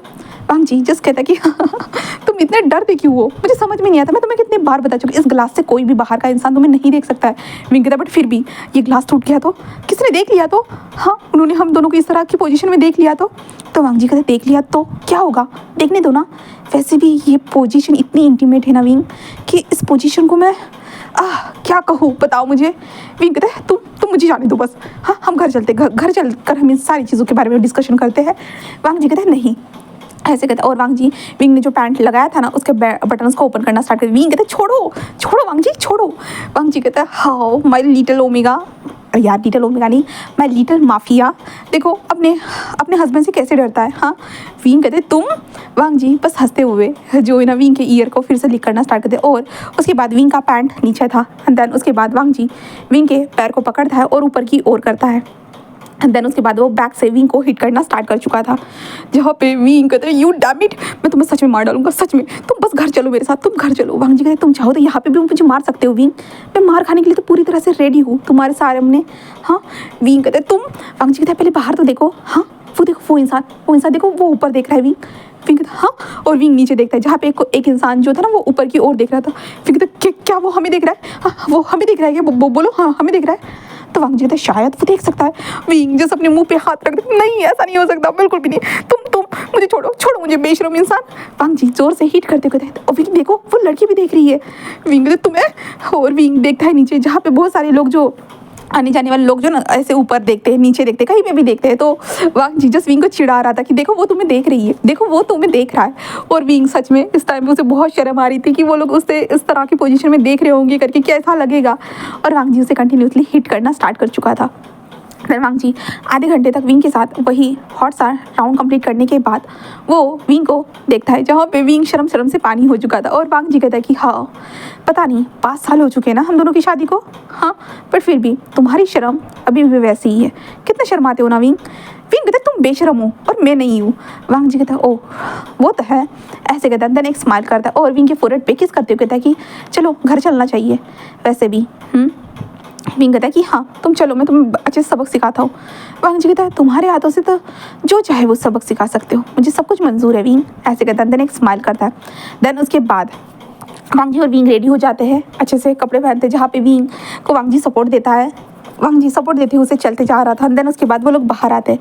वांग जी जस्ट कहता कि तुम इतने डरते क्यों हो, मुझे समझ में नहीं आता, मैं तुम्हें कितनी बार बता चुकी, इस ग्लास से कोई भी बाहर का इंसान तुम्हें नहीं देख सकता है। विंग कहता बट फिर भी ये ग्लास टूट गया तो किसने देख लिया तो? हाँ उन्होंने हम दोनों को इस तरह की पोजीशन में देख लिया तो वांग जी कहते देख लिया तो क्या होगा, देखने दो ना। वैसे भी ये पोजीशन इतनी इंटीमेट है ना विंग कि इस पोजीशन को मैं क्या कहूँ, बताओ मुझे। विंग कहते हैं तुम मुझे जाने दो बस, हाँ हम घर चलते, घर चल कर हम इन सारी चीज़ों के बारे में डिस्कशन करते हैं। वांग जी कहते हैं नहीं, ऐसे कहता है। और वांग जी विंग ने जो पैंट लगाया था ना उसके बटन्स को ओपन करना स्टार्ट कर। विंग कहते छोड़ो वांग जी छोड़ो। वांग जी कहता है हाउ माय लिटिल ओमेगा, यार लिटिल ओमेगा नहीं, माय लिटिल माफिया, देखो अपने हस्बैंड से कैसे डरता है। हाँ विंग कहते तुम? वांग जी बस हंसते हुए जो है ना विंग के ईयर को फिर से लिक करना स्टार्ट करते। और उसके बाद विंग का पैंट नीचे था एंड देन उसके बाद वांग जी विंग के पैर को पकड़ता है और ऊपर की ओर करता है। एंड देन उसके बाद वो बैक से विंग को हिट करना स्टार्ट कर चुका था, जहाँ पे विंग कहते हैं यू डैम इट, मैं तुम्हें सच में मार डालूंगा, सच में, तुम बस घर चलो मेरे साथ, तुम घर चलो। वांग जी कहते तुम चाहो तो यहाँ पे भी मुझे मार सकते हो विंग, मैं मार खाने के लिए तो पूरी तरह से रेडी हूँ तुम्हारे सामने। हाँ विंग कहते तुम? वांग जी कहते पहले बाहर तो देखो, हाँ वो देखो वो इंसान देखो वो ऊपर देख रहा है। विंग विंग कहता हाँ, और विंग नीचे देखता है जहाँ पे एक इंसान जो था ना वो ऊपर की ओर देख रहा था। विंग कहता क्या वो हमें देख रहा है? हाँ वो हमें देख रहा है क्या? बोलो हाँ हमें देख रहा है। तो वांग जी कहता शायद वो देख सकता है। विंग जस्ट अपने मुंह पे हाथ रख दे, नहीं ऐसा नहीं हो सकता, बिल्कुल भी नहीं, तुम मुझे छोड़ो मुझे, बेशरम इंसान। वांग जी जोर से हिट करते कहते हैं, विंग देखो वो लड़की भी देख रही है। विंग कहते तुम्हें, और विंग देखता है नीचे जहाँ पे बहुत सारे लोग जो आने जाने वाले लोग जो ना ऐसे ऊपर देखते हैं, नीचे देखते हैं, कहीं पे भी देखते हैं। तो वांग जी जस्ट विंग को चिढ़ा रहा था कि देखो वो तुम्हें देख रही है, देखो वो तुम्हें देख रहा है। और विंग सच में इस टाइम पे उसे बहुत शर्म आ रही थी कि वो लोग उससे इस तरह की पोजीशन में देख रहे होंगे करके, कैसा लगेगा। और वांग जी उसे कंटिन्यूसली हिट करना स्टार्ट कर चुका था। फिर वांग जी आधे घंटे तक विंग के साथ वही हॉट सा राउंड कंप्लीट करने के बाद वो विंग को देखता है जहाँ पे विंग शर्म से पानी हो चुका था। और वांग जी कहता है कि हाँ पता नहीं 5 साल हो चुके हैं ना हम दोनों की शादी को, हाँ पर फिर भी तुम्हारी शर्म अभी भी वैसी ही है, कितना शर्माते हो ना विंग। विंग कहता है तुम बेशरम हो और मैं नहीं हूँ। वांग जी कहता है ओह वो तो है, ऐसे कहता है। देन एक स्माइल करता है और विंग के फोरहेड पे किस करते हुए कहता है कि चलो घर चलना चाहिए वैसे भी। विंग कहता है कि हाँ तुम चलो, मैं तुम्हें अच्छे से सबक सिखाता हूँ। वांग जी कहता है तुम्हारे हाथों से तो जो चाहे वो सबक सिखा सकते हो, मुझे सब कुछ मंजूर है विंग, ऐसे कहता है। देन एक स्माइल करता है। देन उसके बाद वांग जी और विंग रेडी हो जाते हैं, अच्छे से कपड़े पहनते हैं, जहाँ पे विंग को वांग जी सपोर्ट देता है। वांग जी सपोर्ट देते हुए उसे चलते जा रहा था। देन उसके बाद वो लोग बाहर आते हैं।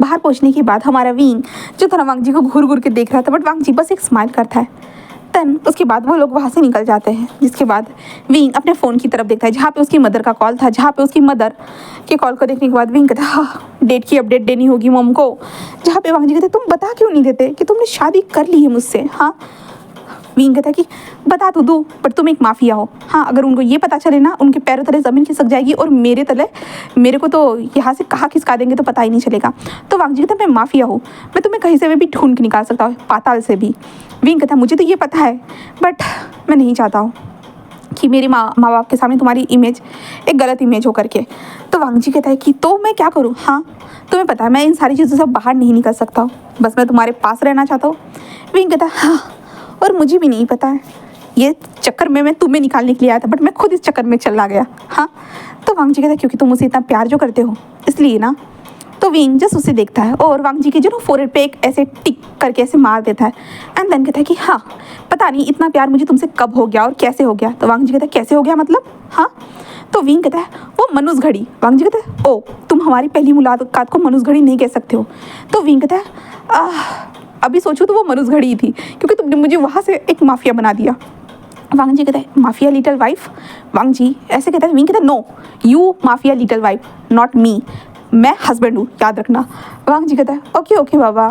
बाहर पहुँचने के बाद हमारा विंग जो था ना वांग जी को घूर के देख रहा था, बट वांग जी बस एक स्माइल करता है। देन उसके बाद वो लोग वहाँ से निकल जाते हैं, जिसके बाद विंग अपने फ़ोन की तरफ देखता है जहाँ पे उसकी मदर का कॉल था। जहाँ पे उसकी मदर के कॉल को देखने के बाद विंग कहता हाँ डेट की अपडेट देनी होगी मॉम को। जहाँ पे वांग जी कहते तुम बता क्यों नहीं देते कि तुमने शादी कर ली है मुझसे। हाँ विंग कहता है कि बता तो दूँ बट तुम एक माफिया हो। हाँ अगर उनको ये पता चले ना उनके पैरों तले ज़मीन खिसक जाएगी और मेरे तले मेरे को तो यहाँ से कहाँ खिसका देंगे तो पता ही नहीं चलेगा। तो वांग जी कहता है मैं माफिया हूँ, मैं तुम्हें कहीं से भी ढूंढ के निकाल सकता हूँ, पाताल से भी। विंग कहता है मुझे तो ये पता है बट मैं नहीं चाहता हूँ कि मेरे माँ बाप के सामने तुम्हारी इमेज एक गलत इमेज हो करके। तो वांग जी कहता है कि तो मैं क्या करूँ। हाँ तुम्हें पता है मैं इन सारी चीज़ों से बाहर नहीं निकल सकता हूँ, बस मैं तुम्हारे पास रहना चाहता हूँ। विंग कहता है हाँ और मुझे भी नहीं पता है, ये चक्कर में मैं तुम्हें निकालने के लिए आया था बट मैं खुद इस चक्कर में चला गया। हाँ तो वांग जी कहता है क्योंकि तुम उसे इतना प्यार जो करते हो इसलिए ना। तो विंग जस्ट उसे देखता है और वांग जी के जो ना फोरहेड पे एक ऐसे टिक करके ऐसे मार देता है। एंड देन कहता है कि हाँ पता नहीं इतना प्यार मुझे तुमसे कब हो गया और कैसे हो गया। तो वांग जी कहता है कैसे हो गया मतलब। हाँ तो विंग कहता है वो मनुष्य घड़ी। वांग जी कहता है ओ तुम हमारी पहली मुलाकात को मनुष्य घड़ी नहीं कह सकते हो। तो विंग कहता है अभी सोचो तो वो मनुष्य घड़ी ही थी क्योंकि तुमने मुझे वहाँ से एक माफिया बना दिया। वांग जी कहता है mafia little wife. Wang Ji ऐसे कहता है। विंग कहता है no you mafia little wife not me, मैं हस्बैंड हूँ याद रखना। वांग जी कहता है ओके ओके बाबा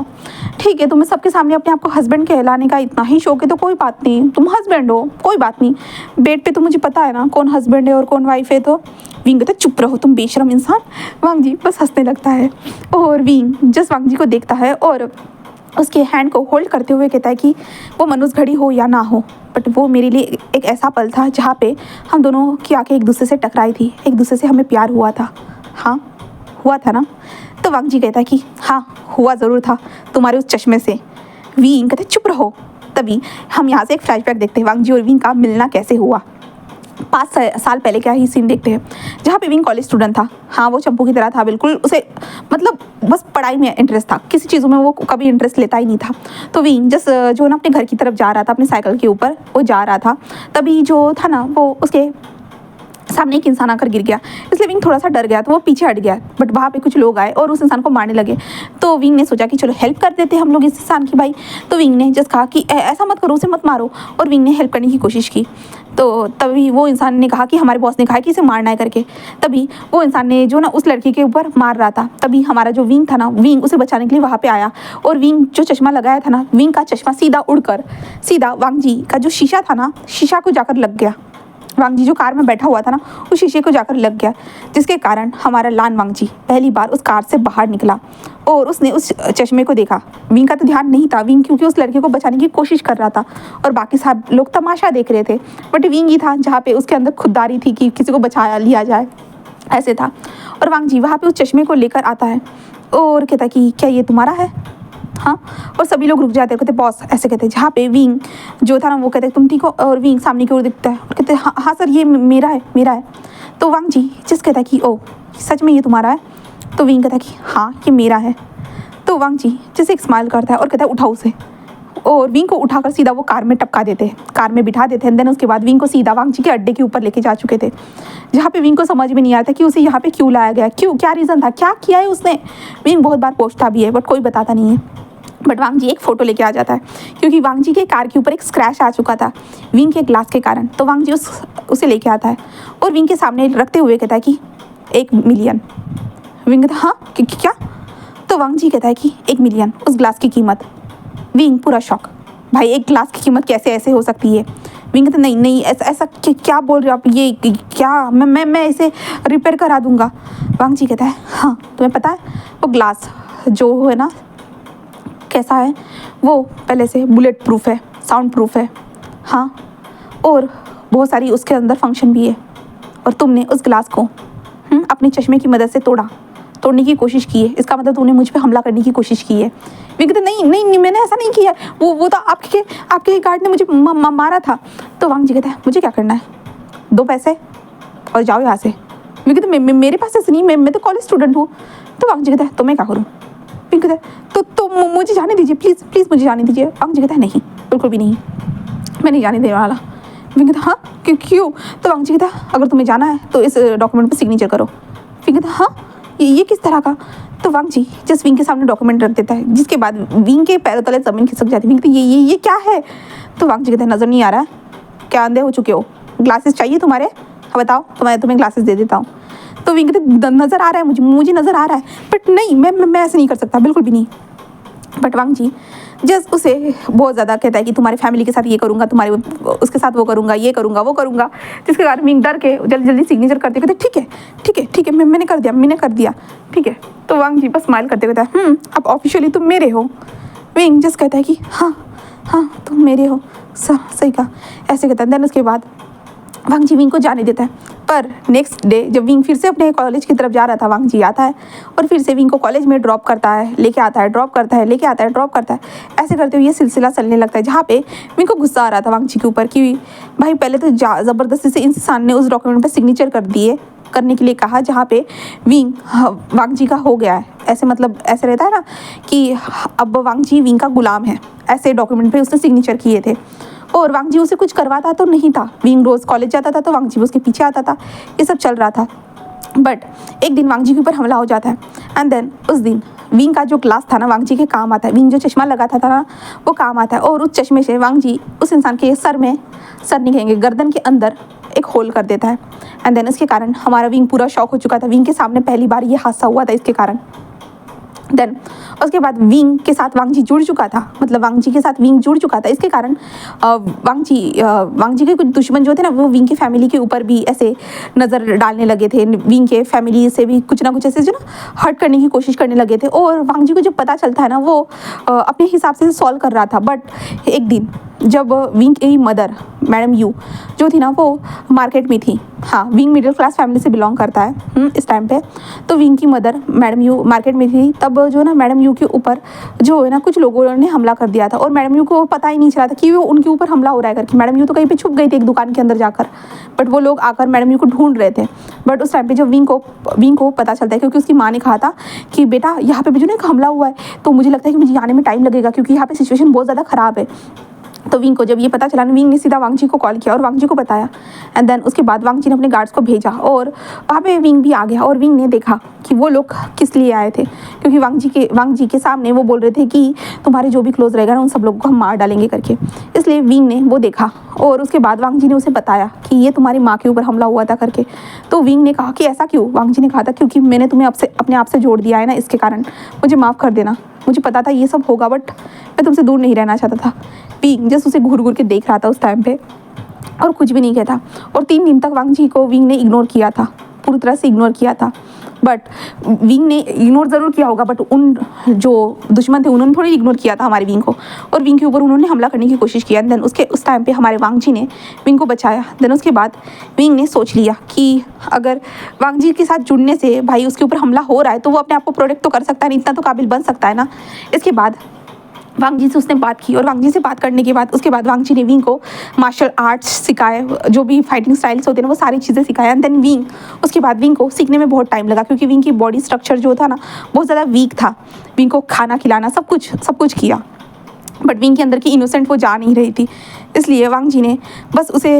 ठीक है, तुम्हें सबके सामने अपने आप को हस्बैंड कहलाने का इतना ही शौक है तो कोई बात नहीं, तुम हस्बैंड हो कोई बात नहीं, बेड पे तो मुझे पता है ना कौन हस्बैंड है और कौन वाइफ है। तो विंग कहता है चुप रहो तुम बेशरम इंसान। वांग जी बस हंसने लगता है और विंग जस्ट वांग जी को देखता है और उसके हैंड को होल्ड करते हुए कहता है कि वो मनुष्य घड़ी हो या ना हो बट वो मेरे लिए एक ऐसा पल था जहाँ पे हम दोनों की आंखें एक दूसरे से टकराई थी, एक दूसरे से हमें प्यार हुआ था। हाँ हुआ था ना। तो वांग जी कहता है कि हाँ हुआ ज़रूर था तुम्हारे उस चश्मे से। विंग कहते चुप रहो। तभी हम यहाँ से एक फ्लैशबैक देखते हैं वांग जी और विंग का मिलना कैसे हुआ। 5 साल पहले क्या ही सीन देखते हैं जहाँ पे विंग कॉलेज स्टूडेंट था। हाँ वो चंपू की तरह था बिल्कुल, उसे मतलब बस पढ़ाई में इंटरेस्ट था, किसी चीज़ों में वो कभी इंटरेस्ट लेता ही नहीं था। तो विंग जस्ट जो ना अपने घर की तरफ जा रहा था अपने साइकिल के ऊपर वो जा रहा था, तभी जो था ना वो उसके सामने एक इंसान आकर गिर गया, इसलिए विंग थोड़ा सा डर गया तो वो पीछे हट गया। बट वहाँ पे कुछ लोग आए और उस इंसान को मारने लगे। तो विंग ने सोचा कि चलो हेल्प कर देते हम लोग इस इंसान की भाई। तो विंग ने जस्ट कहा कि ऐसा मत करो उसे मत मारो, और विंग ने हेल्प करने की कोशिश की। तो तभी वो इंसान ने कहा कि हमारे बॉस ने कहा कि इसे मारना है करके। तभी वो इंसान ने जो ना उस लड़की के ऊपर मार रहा था, तभी हमारा जो विंग था ना विंग उसे बचाने के लिए वहाँ पे आया। और विंग जो चश्मा लगाया था ना, विंग का चश्मा सीधा उड़कर सीधा वांग जी का जो शीशा था ना, शीशा को जाकर लग गया। वांग जी जो कार में बैठा हुआ था ना उस शीशे को जाकर लग गया, जिसके कारण हमारा लान वांग जी पहली बार उस कार से बाहर निकला और उसने उस चश्मे को देखा। विंग का तो ध्यान नहीं था, विंग क्योंकि उस लड़के को बचाने की कोशिश कर रहा था और बाकी सब लोग तमाशा देख रहे थे, बट विंग ही था जहाँ पे उसके अंदर खुददारी थी कि किसी को बचाया लिया जाए, ऐसे था। और वांग जी वहाँ पे उस चश्मे को लेकर आता है और कहता कि क्या ये तुम्हारा है। हाँ, और सभी लोग रुक जाते हैं, कहते बॉस ऐसे कहते हैं। जहाँ पे विंग जो था ना वो कहते तुम ठीक हो, और विंग सामने की ओर दिखता है और कहते हाँ हाँ सर ये मेरा है मेरा है। तो वांग जी जिस कहता है कि ओ सच में ये तुम्हारा है। तो विंग कहता है कि हाँ ये मेरा है। तो वांग जी जैसे एक स्माइल करता है और कहता है उठाओ उसे। और विंग को उठाकर सीधा वो कार में टपका देते, कार में बिठा देते। एंड देन उसके बाद विंग को सीधा वांगजी के अड्डे के ऊपर लेके जा चुके थे, जहाँ पे विंग को समझ में नहीं आता कि उसे यहाँ पे क्यों लाया गया, क्यों, क्या रीज़न था, क्या किया है उसने। विंग बहुत बार पूछता भी है बट कोई बताता नहीं है। बट वांगजी एक फ़ोटो लेके आ जाता है, क्योंकि वांगजी के कार के ऊपर एक स्क्रैच आ चुका था विंग के ग्लास के कारण। तो वांगजी उसे लेके आता है और विंग के सामने रखते हुए कहता है कि 1 मिलियन। विंग कहता है हाँ क्या? तो वांगजी कहता है कि 1 मिलियन उस ग्लास की कीमत। विंग पूरा शॉक, भाई एक ग्लास की कीमत कैसे ऐसे हो सकती है? विंग कहता नहीं नहीं, ऐसा क्या बोल रहे हो आप, ये क्या, मैं इसे रिपेयर करा दूंगा। वांगजी कहता है हाँ तुम्हें पता है वो ग्लास जो है ना कैसा है, वो पहले से बुलेट प्रूफ है, साउंड प्रूफ है, हाँ, और बहुत सारी उसके अंदर फंक्शन भी है। और तुमने उस ग्लास को अपने चश्मे की मदद से तोड़ने की कोशिश की है, इसका मतलब तूने मुझ पे हमला करने की कोशिश की है। विंग कहते नहीं नहीं नहीं, मैंने ऐसा नहीं किया, वो तो आपके गार्ड ने मुझे मारा था। तो वांगजी कहता है मुझे क्या करना है, 2 पैसे और जाओ यहाँ से। विंग कहते मेरे पास ऐसे नहीं, मैं तो कॉलेज स्टूडेंट हूँ। तो वांगजी कहता है तो मैं क्या करूँ? विंग कहता है तो मुझे जाने दीजिए, प्लीज़ प्लीज़ मुझे जाने दीजिए। वांगजी कहता है नहीं बिल्कुल भी नहीं, मैं नहीं जाने देने वाला। विंग कहता हाँ क्यों? तो वांगजी कहता है अगर तुम्हें जाना है तो इस डॉक्यूमेंट पर सिग्नेचर करो। विंग कहता हाँ ये किस तरह का? तो वांगजी जस्ट विंग के सामने डॉक्यूमेंट रख देता है, जिसके बाद विंग के पैरों तले ज़मीन खिसक जाती है। विंग कहती ये क्या है? तो वांगजी कहता है नज़र नहीं आ रहा है क्या, अंधे हो चुके हो? ग्लासेस चाहिए तुम्हारे? हाँ बताओ, तुम्हें ग्लासेस दे देता हूँ। तो विंग कहते नज़र आ रहा है मुझे नज़र आ रहा है, बट नहीं मैं ऐसे नहीं कर सकता, बिल्कुल भी नहीं। बट वांगजी जस्ट उसे बहुत ज़्यादा कहता है कि तुम्हारी फैमिली के साथ ये करूँगा, तुम्हारे उसके साथ वो करूँगा, ये करूँगा वो करूँगा, जिसके कारण विंग डर के जल्दी जल्दी सिग्नेचर करते कहते ठीक है मैंने कर दिया ठीक है। तो वांगजी बस स्माइल करते कहता है अब ऑफिशियली तुम मेरे हो। विंग जस्ट कहता है कि हाँ तुम मेरे हो, सही कहा, ऐसे कहता है। देन उसके बाद वांगजी विंग को जाने देता है। पर नेक्स्ट डे जब विंग फिर से अपने कॉलेज की तरफ जा रहा था, वांगजी आता है और फिर से विंग को कॉलेज में ड्रॉप करता है, लेके आता है, ड्रॉप करता है, लेके आता है, ड्रॉप करता है। ऐसे करते हुए ये सिलसिला चलने लगता है, जहाँ पे विंग को गुस्सा आ रहा था वांगजी के ऊपर कि भाई पहले तो ज़बरदस्ती से इंसान ने उस डॉक्यूमेंट पर सिग्नेचर करने के लिए कहा, जहाँ पे विंग वांगजी का हो गया है। ऐसे मतलब ऐसे रहता है ना कि अब वांगजी विंग का गुलाम है, ऐसे डॉक्यूमेंट पे उसने सिग्नेचर किए थे। और वांगजी उसे कुछ करवाता तो नहीं था, विंग रोज़ कॉलेज जाता था तो वांगजी उसके पीछे आता था, ये सब चल रहा था। बट एक दिन वांगजी के ऊपर हमला हो जाता है। एंड देन उस दिन विंग का जो ग्लास था ना वांगजी के काम आता है, विंग जो चश्मा लगाता था ना वो काम आता है। और उस चश्मे से वांगजी उस इंसान के सर नहीं कहेंगे, गर्दन के अंदर एक होल कर देता है। एंड देन इसके कारण हमारा विंग पूरा शॉक हो चुका था, विंग के सामने पहली बार ये हादसा हुआ था इसके कारण। देन उसके बाद विंग के साथ वांगजी जुड़ चुका था, मतलब वांगजी के साथ विंग जुड़ चुका था, इसके कारण वांगजी के कुछ दुश्मन जो थे ना वो विंग की फैमिली के ऊपर भी ऐसे नज़र डालने लगे थे, विंग के फैमिली से भी कुछ ना कुछ ऐसे जो ना हर्ट करने की कोशिश करने लगे थे। और वांगजी को जब पता चलता है ना वो अपने हिसाब से सॉल्व कर रहा था। बट एक दिन जब विंग की मदर मैडम यू जो थी ना वो मार्केट में थी, हाँ विंग मिडिल क्लास फैमिली से बिलोंग करता है इस टाइम पे, तो विंग की मदर मैडम यू मार्केट में थी। तब जो ना मैडम यू के ऊपर जो है ना कुछ लोगों ने हमला कर दिया था और मैडम यू को पता ही नहीं चला था कि वो उनके ऊपर हमला हो रहा है करके। मैडम यू तो कहीं पे छुप गई थी एक दुकान के अंदर जाकर, बट वो लोग आकर मैडम यू को ढूंढ रहे थे। बट उस टाइम पे जब विंग को पता चलता है, क्योंकि उसकी माँ ने कहा था कि बेटा यहाँ पे भी जो ना एक हमला हुआ है, तो मुझे लगता है कि मुझे आने में टाइम लगेगा क्योंकि यहाँ पे सिचुएशन बहुत ज़्यादा ख़राब है। तो विंग को जब ये पता चला ना, विंग ने सीधा वांगजी को कॉल किया और वांगजी को बताया। एंड देन उसके बाद वांगजी ने अपने गार्ड्स को भेजा और वहाँ पे विंग भी आ गया और विंग ने देखा कि वो लोग किस लिए आए थे, क्योंकि वांगजी के सामने वो बोल रहे थे कि तुम्हारे जो भी क्लोज रहेगा ना उन सब लोगों को हम मार डालेंगे करके। इसलिए विंग ने वो देखा और उसके बाद वांगजी ने उसे बताया कि ये तुम्हारी माँ के ऊपर हमला हुआ था करके। तो विंग ने कहा कि ऐसा क्यों? वांगजी ने कहा था क्योंकि मैंने तुम्हें अपने आप से जोड़ दिया है ना, इसके कारण मुझे माफ़ कर देना, मुझे पता था ये सब होगा बट मैं तुमसे दूर नहीं रहना चाहता था। विंग जस्ट उसे घूर के देख रहा था उस टाइम पे और कुछ भी नहीं कहता। और 3 दिन तक वांगजी को विंग ने इग्नोर किया था, पूरी तरह से इग्नोर किया था। बट विंग ने इग्नोर ज़रूर किया होगा, बट उन जो दुश्मन थे उन्होंने थोड़ी इग्नोर किया था हमारे विंग को, और विंग के ऊपर उन्होंने हमला करने की कोशिश किया। देन उस टाइम पे हमारे वांगजी ने विंग को बचाया। देन उसके बाद विंग ने सोच लिया कि अगर वांगजी के साथ जुड़ने से भाई उसके ऊपर हमला हो रहा है तो वो अपने आप को प्रोटेक्ट तो कर सकता है, इतना तो काबिल बन सकता है ना। इसके बाद वांगजी से उसने बात की और वांगजी से बात करने के बाद उसके बाद वांगजी ने विंग को मार्शल आर्ट्स सिखाए, जो भी फाइटिंग स्टाइल्स होते हैं ना वो सारी चीज़ें सिखाया। एंड देन विंग उसके बाद विंग को सीखने में बहुत टाइम लगा, क्योंकि विंग की बॉडी स्ट्रक्चर जो था ना बहुत ज़्यादा वीक था। विंग को खाना खिलाना सब कुछ किया। बट विंग के अंदर की इनोसेंट वो जा नहीं रही थी। इसलिए वांग जी ने बस उसे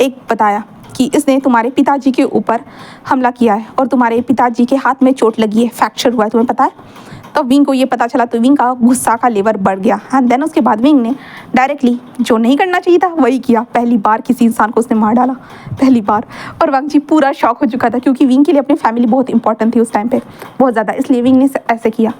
एक बताया कि इसने तुम्हारे पिताजी के ऊपर हमला किया है और तुम्हारे पिताजी के हाथ में चोट लगी है, फ्रैक्चर हुआ है, तुम्हें पता है। तो विंग को ये पता चला तो विंग का गुस्सा का लेवल बढ़ गया। एंड देन उसके बाद विंग ने डायरेक्टली जो नहीं करना चाहिए था वही किया। पहली बार किसी इंसान को उसने मार डाला, पहली बार। और वांग जी पूरा शॉक हो चुका था क्योंकि विंग के लिए अपनी फैमिली बहुत इंपॉर्टेंट थी उस टाइम पे, बहुत ज़्यादा। इसलिए विंग ने ऐसे किया।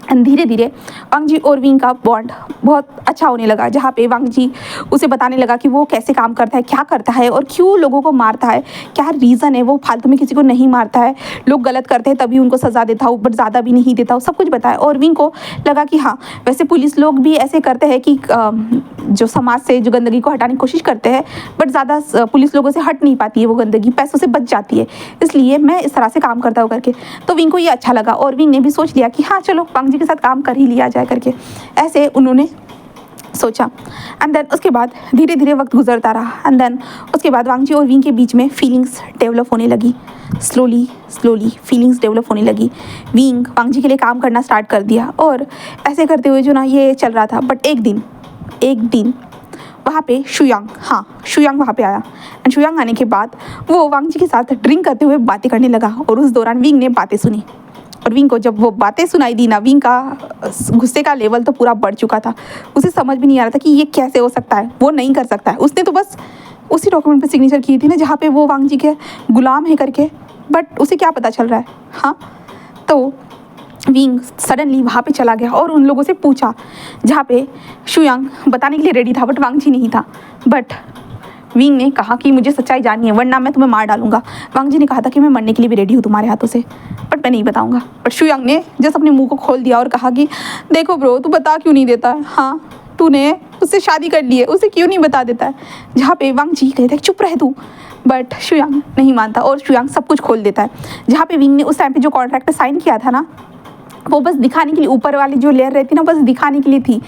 एंड धीरे धीरे वांग जी और विंग का बॉन्ड बहुत अच्छा होने लगा, जहाँ पे वांग जी उसे बताने लगा कि वो कैसे काम करता है, क्या करता है और क्यों लोगों को मारता है, क्या रीज़न है, वो फालतू में किसी को नहीं मारता है, लोग गलत करते हैं तभी उनको सज़ा देता हो बट ज़्यादा भी नहीं देता हो, सब कुछ बताया। और विंग को लगा कि हाँ, वैसे पुलिस लोग भी ऐसे करते हैं कि जो समाज से जो गंदगी को हटाने की कोशिश करते हैं बट ज़्यादा पुलिस लोगों से हट नहीं पाती है वो गंदगी, पैसों से बच जाती है, इसलिए मैं इस तरह से काम करता हूँ करके। तो विंग को ये अच्छा लगा और विंग ने भी सोच लिया कि हाँ चलो वांग जी के साथ काम कर ही लिया जाए करके, ऐसे उन्होंने सोचा। एंड देन उसके बाद धीरे धीरे वक्त गुजरता रहा। एंड देन उसके बाद वांग जी और विंग के बीच में फीलिंग्स डेवलप होने लगी, स्लोली स्लोली फीलिंग्स डेवलप होने लगी। विंग वांग जी के लिए काम करना स्टार्ट कर दिया और ऐसे करते हुए जो ना ये चल रहा था। बट एक दिन वहाँ पे शुयांग, हाँ शुयांग वहाँ पे आया। एंड शुयांग आने के बाद वो वांग जी के साथ ड्रिंक करते हुए बातें करने लगा और उस दौरान विंग ने बातें सुनी। और विंग को जब वो बातें सुनाई दी ना, विंग का गुस्से का लेवल तो पूरा बढ़ चुका था। उसे समझ भी नहीं आ रहा था कि ये कैसे हो सकता है, वो नहीं कर सकता है। उसने तो बस उसी डॉक्यूमेंट पे सिग्नेचर की थी ना जहाँ पे वो वांग जी के गुलाम है करके, बट उसे क्या पता चल रहा है। हाँ, तो विंग सडनली वहाँ पे चला गया और उन लोगों से पूछा जहाँ पे शुयांग बताने के लिए रेडी था बट वांग जी नहीं था। बट विंग ने कहा कि मुझे सच्चाई जाननी है वरना मैं तुम्हें मार डालूंगा। वांग जी ने कहा था कि मैं मरने के लिए भी रेडी हूँ तुम्हारे हाथों से, बट मैं नहीं बताऊंगा। बट शुयांग ने जस्ट अपने मुंह को खोल दिया और कहा कि देखो ब्रो, तू बता क्यों नहीं देता है? हाँ, तूने उससे शादी कर ली है, उसे क्यों नहीं बता देता है? जहाँ पे वांग जी कहते हैं चुप रह तू, बट शुयांग नहीं मानता और शुयांग सब कुछ खोल देता है। जहाँ पे विंग ने उस टाइम पे जो कॉन्ट्रैक्ट साइन किया था ना, वो बस दिखाने के लिए, ऊपर वाली जो लेयर रहती ना, बस दिखाने के लिए थी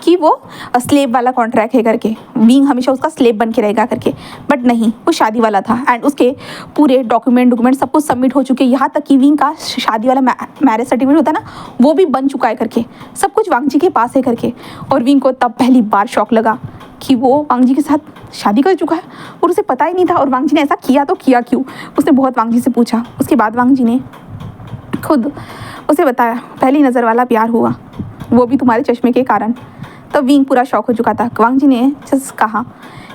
कि वो स्लेब वाला कॉन्ट्रैक्ट है करके, विंग हमेशा उसका स्लेब बन के रहेगा करके। बट नहीं, वो शादी वाला था। एंड उसके पूरे डॉक्यूमेंट सब कुछ सबमिट हो चुके, यहाँ तक कि विंग का शादी वाला मैरिज सर्टिफिकेट होता है ना, वो भी बन चुका है करके, सब कुछ वांग जी के पास है करके। और विंग को तब पहली बार शौक लगा कि वो वांग जी के साथ शादी कर चुका है और उसे पता ही नहीं था। और वांग जी ने ऐसा किया तो किया क्यों, उसने बहुत वांग जी से पूछा। उसके बाद वांग जी ने खुद उसे बताया, पहली नज़र वाला प्यार हुआ, वो भी तुम्हारे चश्मे के कारण। तो विंग पूरा शौक हो चुका था। वांग जी ने जस्ट कहा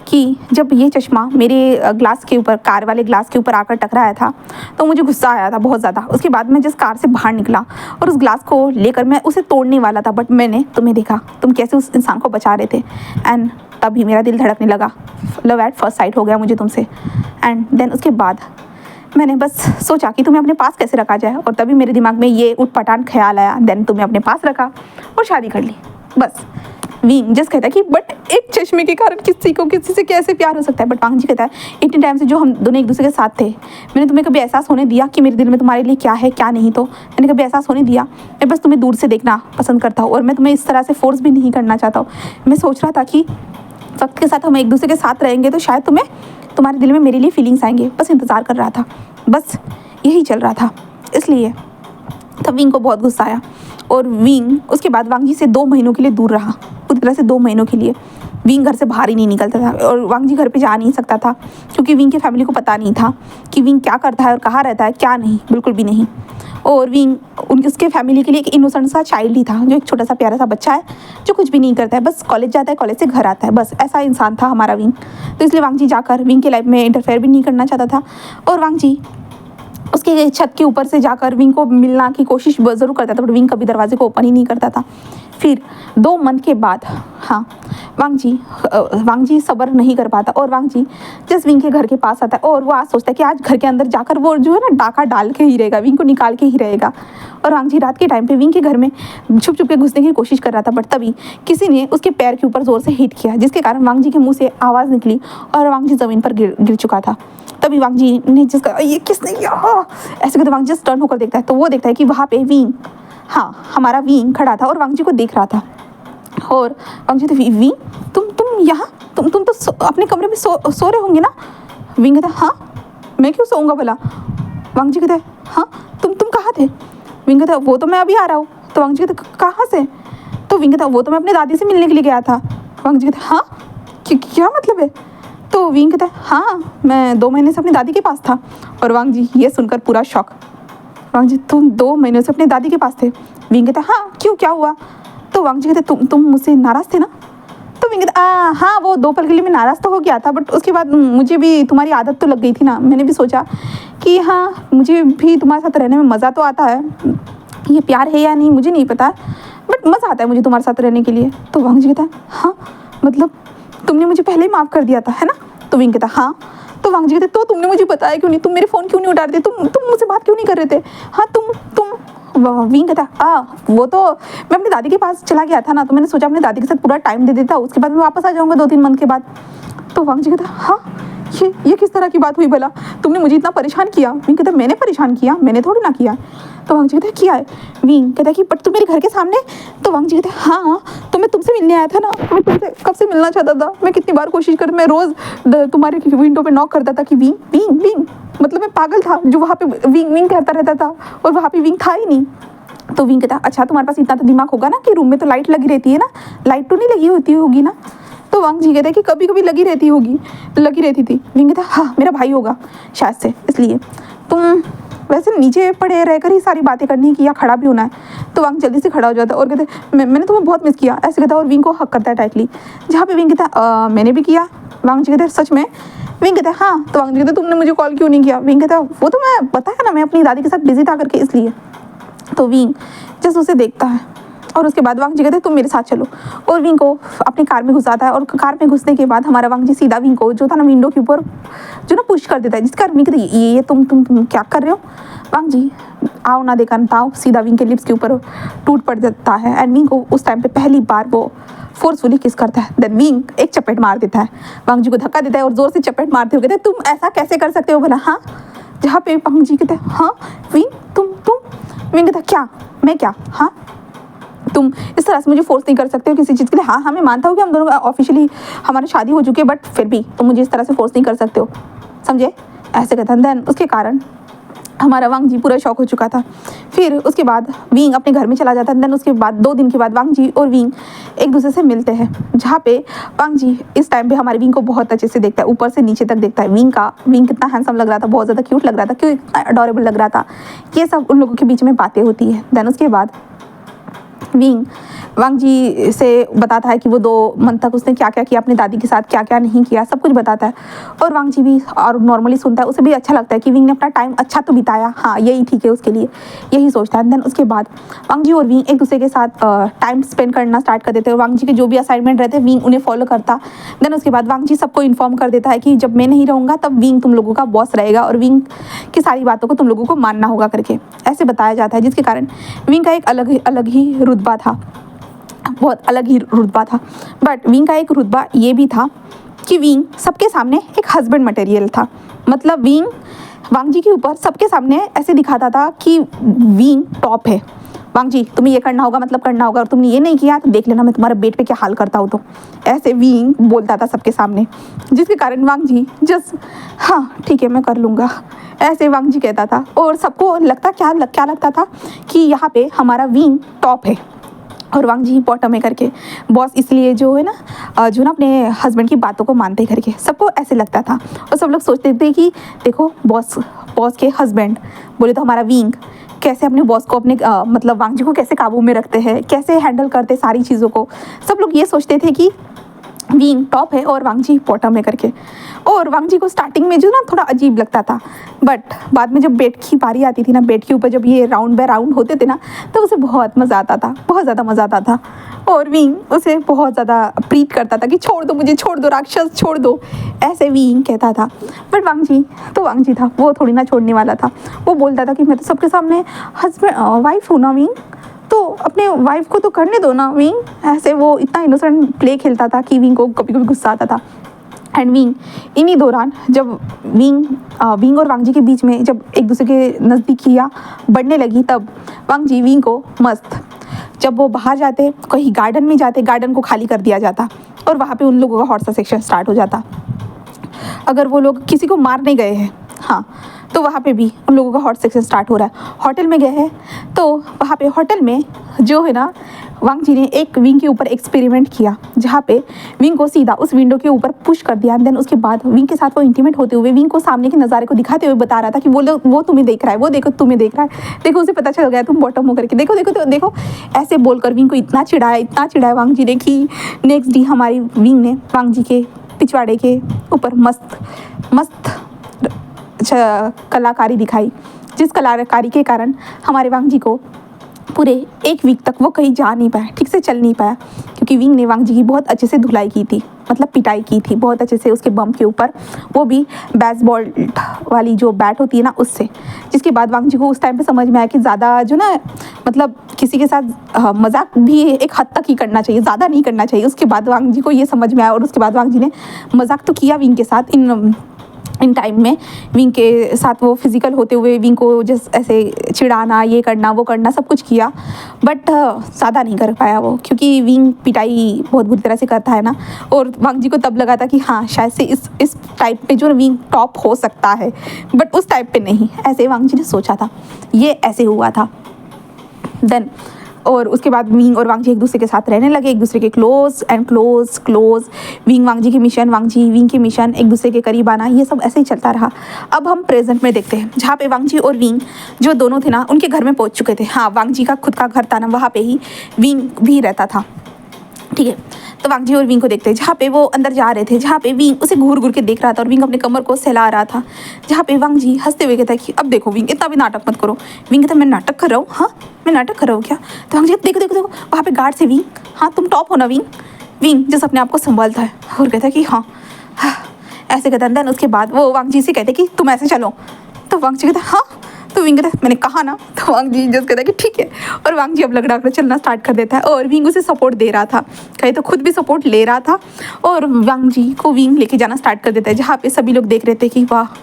कि जब ये चश्मा मेरे ग्लास के ऊपर, कार वाले ग्लास के ऊपर आकर टकराया था तो मुझे गुस्सा आया था बहुत ज़्यादा। उसके बाद मैं जिस कार से बाहर निकला और उस ग्लास को लेकर मैं उसे तोड़ने वाला था, बट मैंने तुम्हें देखा, तुम कैसे उस इंसान को बचा रहे थे। एंड तभी मेरा दिल धड़कने लगा, लव एट फर्स्ट साइट हो गया मुझे तुमसे। एंड देन उसके बाद मैंने बस सोचा कि तुम्हें अपने पास कैसे रखा जाए, और तभी मेरे दिमाग में ये उटपटांग ख्याल आया। देन तुम्हें अपने पास रखा और शादी कर ली, बस। विंग जस्ट कहता है कि बट एक चश्मे के कारण किसी को किसी से कैसे प्यार हो सकता है। बट वांग जी कहता है इतने टाइम से जो हम दोनों एक दूसरे के साथ थे, मैंने तुम्हें कभी एहसास होने दिया कि मेरे दिल में तुम्हारे लिए क्या है क्या नहीं? तो मैंने कभी एहसास होने दिया? मैं बस तुम्हें दूर से देखना पसंद करता हूँ और मैं तुम्हें इस तरह से फोर्स भी नहीं करना चाहता हूँ। मैं सोच रहा था कि वक्त के साथ हम एक दूसरे के साथ रहेंगे तो शायद तुम्हारे दिल में मेरे लिए फीलिंग्स आएंगे, बस इंतज़ार कर रहा था, बस यही चल रहा था। इसलिए तब विंग को बहुत गुस्सा आया और विंग उसके बाद वांग जी से 2 महीनों के लिए दूर रहा, पूरी तरह से 2 महीनों के लिए। विंग घर से बाहर ही नहीं निकलता था और वांग जी घर पे जा नहीं सकता था क्योंकि विंग की फैमिली को पता नहीं था कि विंग क्या करता है और कहाँ रहता है, क्या नहीं, बिल्कुल भी नहीं। और विंग उसके फैमिली के लिए एक इनोसेंट सा चाइल्ड ही था, जो एक छोटा सा प्यारा सा बच्चा है जो कुछ भी नहीं करता है, बस कॉलेज जाता है, कॉलेज से घर आता है, बस ऐसा इंसान था हमारा विंग। तो इसलिए वांग जी जाकर विंग के लाइफ में इंटरफेयर भी नहीं करना चाहता था। और वांग जी उसके छत के ऊपर से जाकर विंग को मिलना की कोशिश ज़रूर करता था, बट विंग कभी दरवाजे को ओपन ही नहीं करता था। फिर 2 मंथ के बाद हाँ, वांग जी सब्र नहीं कर पाता और वांग जी जस्ट विंग के घर के पास आता है और वो आज सोचता है कि आज घर के अंदर जाकर वो जो है ना डाका डाल के ही रहेगा, विंग को निकाल के ही रहेगा। और वांग जी रात के टाइम पे विंग के घर में छुप छुप के घुसने की कोशिश कर रहा था, बट तभी किसी ने उसके पैर के ऊपर ज़ोर से हिट किया, जिसके कारण वांग जी के मुँह से आवाज़ निकली और वांग जी ज़मीन पर गिर चुका था। तभी वांग जी ने जिस ये किसने किया ऐसे करके वांग जी टर्न होकर देखता है तो वो देखता है कि वहाँ पे विंग, हाँ हमारा विंग खड़ा था और वांग जी को देख रहा था। और वांग जी तो विंग तुम यहाँ तुम तो अपने कमरे में सो रहे होंगे ना? विंग कहता हाँ, मैं क्यों सोऊंगा भला? वांग जी कहता है हाँ तुम कहाँ थे? विंग कहता वो तो मैं अभी आ रहा हूँ। तो वांग जी कहता कहाँ से? तो विंग कहता वो तो मैं अपनी दादी से मिलने के लिए गया था। वांग जी कहता हाँ क्या मतलब है? तो विंग कहता हाँ मैं 2 महीने से अपनी दादी के पास था। और वांग जी ये सुनकर पूरा शॉक। वांग जी तुम 2 महीने से अपनी दादी के पास थे? विंग कहता हाँ क्यों क्या हुआ? तो वांग जी कहते तुम मुझसे नाराज़ थे ना? तो विंग कहता हाँ वो 2 पल के लिए मैं नाराज़ तो हो गया था, बट उसके बाद मुझे भी तुम्हारी आदत तो लग गई थी ना। मैंने भी सोचा कि हाँ मुझे भी तुम्हारे साथ रहने में मज़ा तो आता है, ये प्यार है या नहीं मुझे नहीं पता, बट मज़ा आता है मुझे तुम्हारे साथ रहने के लिए। तो वांग जी कहता हाँ मतलब तुमने मुझे पहले ही माफ़ कर दिया था है ना? तो विंग कहता हाँ। तो वांग जी कहते तो तुमने मुझे बताया क्यों नहीं? तुम मेरे फ़ोन क्यों नहीं उठा रहे थे? तुम मुझसे बात क्यों नहीं कर रहे थे? हाँ विंग कहता वो तो मैं अपनी दादी के पास चला गया था ना, तो मैंने सोचा अपनी दादी के साथ पूरा टाइम दे देता, उसके बाद मैं वापस आ जाऊँगा 2-3 मंथ के बाद। तो वांग जी कहता हाँ ये किस तरह की बात हुई भला? तुमने मुझे इतना परेशान किया। विंग कहता मैंने परेशान किया? मैंने थोड़ी ना किया। तो वांग जी कहता किया है। विंग कहता कि बट तुम मेरे घर के सामने? तो वांग जी कहते हाँ तो मैं तुमसे मिलने आया था ना, मैं तुमसे कब से मिलना चाहता था। मैं कितनी बार कोशिश कर, मैं रोज़ तुम्हारे विंडो पे नॉक करता था कि विंग विंग विंग, मतलब मैं पागल था जो वहाँ पे विंग विंग कहता रहता था और वहाँ पे विंग था ही नहीं। तो विंग कहता अच्छा तुम्हारे पास इतना तो दिमाग होगा ना कि रूम में तो लाइट लगी रहती है ना, लाइट तो नहीं लगी होती होगी ना? तो वांग जी कहते हैं कि कभी कभी लगी रहती थी। विंग कहता हाँ मेरा भाई होगा शायद से, इसलिए तुम वैसे नीचे पड़े रहकर ही सारी बातें करनी की या खड़ा भी होना है? तो वांग जल्दी से खड़ा हो जाता है और कहते मैंने तुम्हें बहुत मिस किया, ऐसे कहता है और विंग को हक करता है टाइटली, जहाँ पे विंग कहता है मैंने भी किया। वांग जी कहते हैं सच में? विंग कहता है हाँ। तो वांग जी कहते तुमने मुझे कॉल क्यों नहीं किया? विंग कहता है वो तो मैं बताया ना मैं अपनी दादी के साथ बिजी था करके, इसलिए। तो विंग जस्ट उसे देखता है और उसके बाद वांग जी कहते तुम मेरे साथ चलो, और विंग को अपनी कार में घुसाता है। और कार में घुसने के बाद हमारा वांग जी सीधा विंग को जो था ना विंडो के ऊपर जो ना पुश कर देता है, जिसका विंग कहते ये तुम क्या कर रहे हो? वांग जी आओ ना देखा ताओ सीधा विंग के लिप्स के ऊपर टूट पड़ जाता है एंड विंग को उस टाइम पे पहली बार वो फोर्सफुली किस करता है। देन विंग एक चपेट मार देता है, वांग जी को धक्का देता है और जोर से चपेट मारते हुए कहते हैं तुम ऐसा कैसे कर सकते हो भला? हाँ। जहाँ पे वांग जी कहते हैं हाँ विंग तुम विंग कहता क्या मैं क्या? हाँ तुम इस तरह से मुझे फोर्स नहीं कर सकते हो किसी चीज़ के लिए। हाँ मैं मानता हूँ कि हम दोनों ऑफिशियली हमारी शादी हो चुकी है, बट फिर भी तुम मुझे इस तरह से फोर्स नहीं कर सकते हो, समझे? ऐसे कहता है। देन उसके कारण हमारा वांग जी पूरा शॉक हो चुका था। फिर उसके बाद विंग अपने घर में चला जाता है। देन उसके बाद 2 दिन के बाद वांग जी और विंग एक दूसरे से मिलते हैं, जहाँ पे वांग जी इस टाइम पे हमारे विंग को बहुत अच्छे से देखता है, ऊपर से नीचे तक देखता है। विंग कितना हैंडसम लग रहा था, बहुत ज़्यादा क्यूट लग रहा था, क्यों इतना अडोरेबल लग रहा था। ये सब उन लोगों के बीच में बातें होती है। देन उसके बाद विंग वांग जी से बताता है कि वो 2 मंथ तक उसने क्या क्या किया अपनी दादी के साथ, क्या क्या नहीं किया, सब कुछ बताता है। और वांग जी भी और नॉर्मली सुनता है, उसे भी अच्छा लगता है कि विंग ने अपना टाइम अच्छा तो बिताया, हाँ यही ठीक है उसके लिए, यही सोचता है। देन उसके बाद वांग जी और विंग एक दूसरे के साथ टाइम स्पेंड करना स्टार्ट कर देते हैं और वांग जी के जो भी असाइनमेंट रहते हैं विंग उन्हें फॉलो करता। देन उसके बाद वांग जी सबको इन्फॉर्म कर देता है कि जब मैं नहीं रहूँगा तब विंग तुम लोगों का बॉस रहेगा और विंग की सारी बातों को तुम लोगों को मानना होगा करके ऐसे बताया जाता है, जिसके कारण विंग का एक अलग ही रुतबा था, बहुत अलग ही रुतबा था। बट विंग का एक रुतबा ये भी था कि विंग सबके सामने एक हस्बैंड मटेरियल था। मतलब विंग वांग जी के ऊपर सबके सामने ऐसे दिखाता था कि विंग टॉप है। वांग जी तुम्हें ये करना होगा, मतलब करना होगा, और तुमने ये नहीं किया तो देख लेना मैं तुम्हारे बेड पे क्या हाल करता हूँ। तो ऐसे विंग बोलता था सबके सामने, जिसके कारण वांग जी जस्ट हाँ ठीक है मैं कर लूँगा, ऐसे वांग जी कहता था। और सबको क्या लगता था कि यहाँ पे हमारा विंग टॉप है और वांग जी बॉटम है करके, बॉस इसलिए जो है ना जो ना अपने हस्बैंड की बातों को मानते करके सबको ऐसे लगता था। और सब लोग सोचते थे कि देखो बॉस के हस्बैंड बोले तो हमारा विंग कैसे अपने बॉस को अपने मतलब वांग जी को कैसे काबू में रखते हैं, कैसे हैंडल करते सारी चीज़ों को। सब लोग ये सोचते थे कि विंग टॉप है और वांग जी बॉटम है करके। और वांग जी को स्टार्टिंग में जो ना थोड़ा अजीब लगता था, बट बाद में जब बेड की बारी आती थी ना, बेड के ऊपर जब ये राउंड बाय राउंड होते थे ना, तो उसे बहुत मज़ा आता था, बहुत ज़्यादा मज़ा आता था। और विंग उसे बहुत ज़्यादा प्रीत करता था कि छोड़ दो मुझे, छोड़ दो राक्षस, छोड़ दो, ऐसे विंग कहता था। बट वांग जी था, वो थोड़ी ना छोड़ने वाला था। वो बोलता था कि मैं तो सबके सामने हस्बैंड वाइफ हूँ ना विंग, तो अपने वाइफ को तो करने दो ना विंग। ऐसे वो इतना इनोसेंट प्ले खेलता था कि विंग को कभी कभी गुस्सा आता था। एंड विंग इन्हीं दौरान जब विंग और वांग जी के बीच में जब एक दूसरे के नज़दीकियाँ बढ़ने लगी, तब वांग जी विंग को मस्त, जब वो बाहर जाते कहीं गार्डन में जाते, गार्डन को खाली कर दिया जाता और वहाँ पे उन लोगों का हॉट सा सेक्शन स्टार्ट हो जाता। अगर वो लोग किसी को मार नहीं गए हैं, हाँ, तो वहाँ पे भी उन लोगों का हॉट सेक्शन स्टार्ट हो रहा है। होटल में गए हैं तो वहाँ पे होटल में जो है ना वांग जी ने एक विंग के ऊपर एक्सपेरिमेंट किया, जहाँ पे विंग को सीधा उस विंडो के ऊपर पुश कर दिया। देन उसके बाद विंग के साथ वो इंटीमेट होते हुए विंग को सामने के नज़ारे को दिखाते हुए बता रहा था कि वो तुम्हें देख रहा है, वो देखो तुम्हें देख रहा है, देखो उसे पता चल गया तुम बॉटम हो करके, देखो देखो देखो। ऐसे बोलकर विंग को इतना चिढ़ाया वांग जी ने कि नेक्स्ट डे हमारी विंग ने वांग जी के पिछवाड़े के ऊपर मस्त कलाकारी दिखाई, जिस कलाकारी के कारण हमारे वांग जी को पूरे एक वीक तक वो कहीं जा नहीं पाया, ठीक से चल नहीं पाया, क्योंकि विंग ने वांग जी की बहुत अच्छे से धुलाई की थी, मतलब पिटाई की थी बहुत अच्छे से उसके बम के ऊपर, वो भी बेसबॉल वाली जो बैट होती है ना उससे। जिसके बाद वांग जी को उस टाइम पे समझ में आया कि ज़्यादा जो ना मतलब किसी के साथ मजाक भी एक हद तक ही करना चाहिए, ज़्यादा नहीं करना चाहिए। उसके बाद वांग जी को ये समझ में आया और उसके बाद वांग जी ने मजाक तो किया विंग के साथ इन टाइम में, विंग के साथ वो फिजिकल होते हुए विंग को जस्ट ऐसे चिढ़ाना, ये करना वो करना सब कुछ किया, बट ज़्यादा नहीं कर पाया वो, क्योंकि विंग पिटाई बहुत बुरी तरह से करता है ना। और वांग जी को तब लगा था कि हाँ शायद से इस टाइप पे जो विंग टॉप हो सकता है, बट उस टाइप पे नहीं, ऐसे वांग जी ने सोचा था, ये ऐसे हुआ था। देन और उसके बाद विंग और वांग जी एक दूसरे के साथ रहने लगे, एक दूसरे के क्लोज एंड क्लोज। विंग वांग जी की मिशन, वांग जी विंग की मिशन, एक दूसरे के करीब आना, ये सब ऐसे ही चलता रहा। अब हम प्रेजेंट में देखते हैं, जहाँ पे वांग जी और विंग जो दोनों थे ना उनके घर में पहुँच चुके थे। हाँ, वांग जी का खुद का घर था ना, वहाँ पे ही विंग भी रहता था, ठीक है। तो वांग जी और विंग को देखते हैं, जहाँ पे वो अंदर जा रहे थे, जहाँ पे विंग उसे घूर घूर के देख रहा था और विंग अपने कमर को सहला रहा था, जहाँ पे वांग जी हंसते हुए कहता है कि अब देखो विंग, इतना भी नाटक मत करो। विंग कहता है मैं नाटक कर रहा हूँ? हाँ मैं नाटक कर रहा हूँ क्या? तो वांग जी देखो देखो देखो वहाँ पे गार्ड से विंग, हाँ तुम टॉप हो ना विंग। विंग जैसे अपने आप को संभालता है और कहता है कि हाँ ऐसे कहता है। देन उसके बाद वो वांग जी से कहते कि तुम ऐसे चलो, तो वांग जी कहता है हाँ, तो विंग कहता है मैंने कहा ना। तो वांग जी जस्ट कहता है कि ठीक है, और वांग जी अब लगड़ा कर चलना स्टार्ट कर देता है और विंग उसे सपोर्ट दे रहा था, कहीं तो खुद भी सपोर्ट ले रहा था, और वांग जी को विंग लेके जाना स्टार्ट कर देता है, जहाँ पे सभी लोग देख रहे थे कि वाह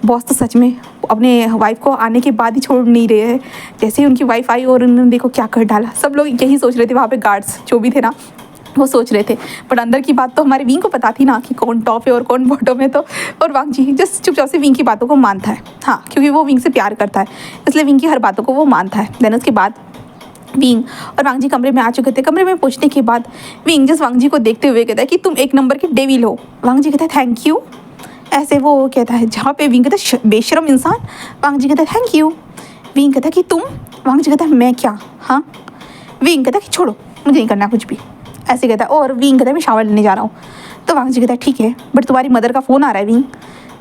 बॉस तो सच में अपने वाइफ को आने के बाद ही छोड़ नहीं रहे हैं। जैसे ही उनकी वाइफ आई और उन्होंने देखो क्या कर डाला, सब लोग यही सोच रहे थे, वहाँ पे गार्ड्स जो भी थे ना वो सोच रहे थे, बट अंदर की बात तो हमारे विंग को पता थी ना कि कौन टॉप है और कौन बॉटम है। तो और वांग जी जस्ट चुपचाप से विंग की बातों को मानता है, हाँ क्योंकि वो विंग से प्यार करता है, इसलिए विंग की हर बातों को वो मानता है। देन उसके बाद विंग और वांग जी कमरे में आ चुके थे। कमरे में पहुंचने के बाद विंग जस्ट वांग जी को देखते हुए कहता है कि तुम एक नंबर के डेविल हो। वांग जी कहता है थैंक यू, ऐसे वो कहता है, जहाँ पे विंग कहता है बेशरम इंसान, वांग जी कहता है थैंक यू। विंग कहता है कि तुम, वांग जी कहता है मैं क्या, हाँ। विंग कहता है कि छोड़ो मुझे नहीं करना कुछ भी, ऐसे कहता है। और विंग कहता है मैं शावर लेने जा रहा हूँ। तो वांग जी कहता है ठीक है, बट तुम्हारी मदर का फ़ोन आ रहा है विंग।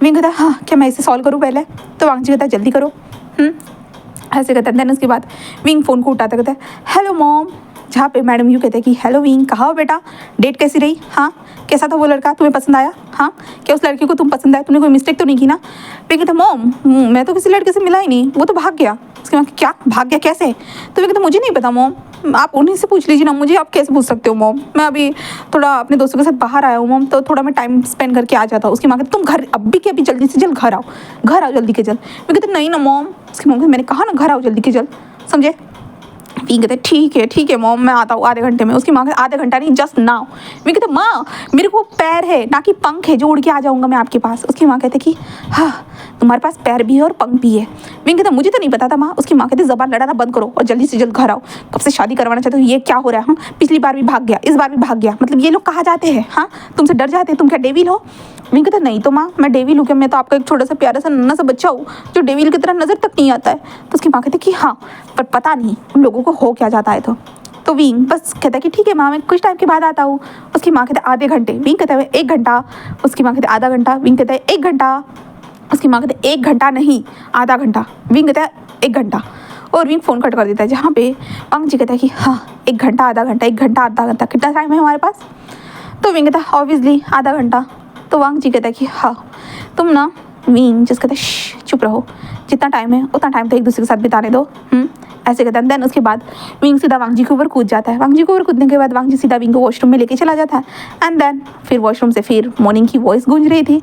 विंग कहता है हाँ क्या मैं इसे सॉल्व करूँ पहले? तो वांग जी कहता है जल्दी करो, ऐसे कहता है। देन उसके बाद विंग फ़ोन को उठाता कहता है हेलो मॉम, जहाँ पे मैडम यू कहते हैं कि हेलो विंग कहाँ हो बेटा, डेट कैसी रही, हाँ कैसा था वो लड़का, तुम्हें पसंद आया, हाँ क्या उस लड़के को तुम पसंद आया, तुमने कोई मिस्टेक तो नहीं की ना? विंग कहता मॉम मैं तो किसी लड़के से मिला ही नहीं, वो तो भाग गया। उसके बाद क्या भाग गया कैसे? तो विंग कहता मुझे नहीं पता मॉम, आप उन्हीं से पूछ लीजिए ना, मुझे आप कैसे पूछ सकते हो मॉम, मैं अभी थोड़ा अपने दोस्तों के साथ बाहर आया हूँ मॉम, तो थोड़ा मैं टाइम स्पेंड करके आ जाता हूँ। उसकी माँ कहती तुम घर अभी के अभी जल्दी से जल्द घर आओ जल्दी के जल्द। मैं कहते नहीं ना मॉम, उसकी मॉम कहती मैंने कहा ना घर आओ जल्दी के जल्द, समझे? विंग कहते ठीक है मॉम मैं आता हूँ आधे घंटे में। उसकी माँ कहती आधे घंटा नहीं जस्ट नाउ। विंग कहते माँ मेरे को पैर है ना कि पंख है जो उड़ के आ जाऊँगा मैं आपके पास। उसकी माँ कहते कि हाँ तुम्हारे पास पैर भी है और पंख भी है। विंग कहते मुझे तो नहीं पता था माँ। उसकी माँ कहती ज़बान लड़ाना बंद करो और जल्दी से जल्द घर आओ, कब से शादी करवाना चाहते हो, ये क्या हो रहा है? हाँ पिछली बार भी भाग गया, इस बार भी भाग गया, मतलब ये लोग कहाँ जाते हैं, हाँ तुमसे डर जाते हैं, तुम क्या डेविल हो? विंग कहता नहीं तो माँ मैं डेविल हूँ क्या, मैं तो आपका एक छोटा सा प्यारा सा नन्हा सा बच्चा हूँ जो डेविल की तरह नज़र तक नहीं आता है। तो उसकी माँ कहती कि हाँ पर पता नहीं उन लोगों को हो क्या जाता है। तो विंग बस कहता है कि ठीक है माँ मैं कुछ टाइम के बाद आता हूँ। उसकी माँ कहते आधे घंटे, विंग कहता है 1 घंटा। उसकी माँ कहते आधा घंटा, विंग कहता है 1 घंटा। उसकी माँ कहते 1 घंटा नहीं आधा घंटा, विंग कहता है 1 घंटा। और विंग फ़ोन कट कर देता है, जहाँ पे वांग जी कहता है कि हाँ 1 घंटा आधा घंटा, 1 घंटा आधा घंटा, कितना टाइम है हमारे पास? तो विंग कहता है ऑब्वियसली आधा घंटा। तो वांग जी कहता है कि हाँ तुम ना, विंग जिस कहता है चुप रहो, जितना टाइम है उतना टाइम तो एक दूसरे के साथ बिताने दो, ऐसे कहता है। देन उसके बाद विंग सीधा वांग जी के ऊपर कूद जाता है। वांग जी के ऊपर कूदने के बाद वांग जी सीधा विंग को वॉशरूम में लेके चला जाता है। एंड देन फिर वॉशरूम से फिर मॉर्निंग की वॉइस गूंज रही थी,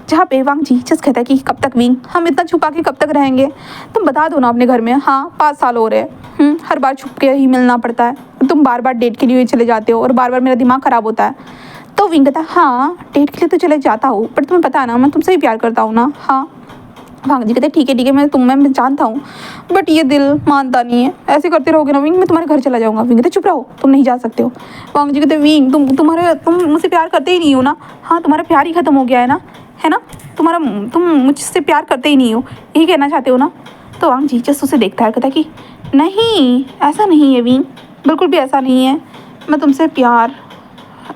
जहाँ पे वांग जी जस्ट कहता है कि कब तक विंग, हम इतना छुपा के कब तक रहेंगे, तुम बता दो ना अपने घर में, हाँ 5 साल हो रहे हैं, हर बार छुप के ही मिलना पड़ता है, तुम बार बार डेट के लिए चले जाते हो और बार बार मेरा दिमाग ख़राब होता है। तो विंग कहता है हाँ डेट के लिए तो चले जाता हूँ, बट तुम्हें पता है ना मैं तुमसे ही प्यार करता हूँ ना, हाँ वांग जी कहते ठीक है मैं जानता हूँ, बट ये दिल मानता नहीं है, ऐसे करते रहोगे ना विंग मैं तुम्हारे घर चला जाऊँगा। विंग कहते चुप रहो, तुम नहीं जा सकते हो। वांग जी कहते विंग तुम मुझसे प्यार करते ही नहीं हो ना, हाँ तुम्हारा प्यार ही ख़त्म हो गया है ना, तुम मुझसे प्यार करते ही नहीं हो, यही कहना चाहते हो ना। तो वांग जी जस्ट उसे देखता है, कहता है कि नहीं ऐसा नहीं है विंग, बिल्कुल भी ऐसा नहीं है, मैं तुमसे प्यार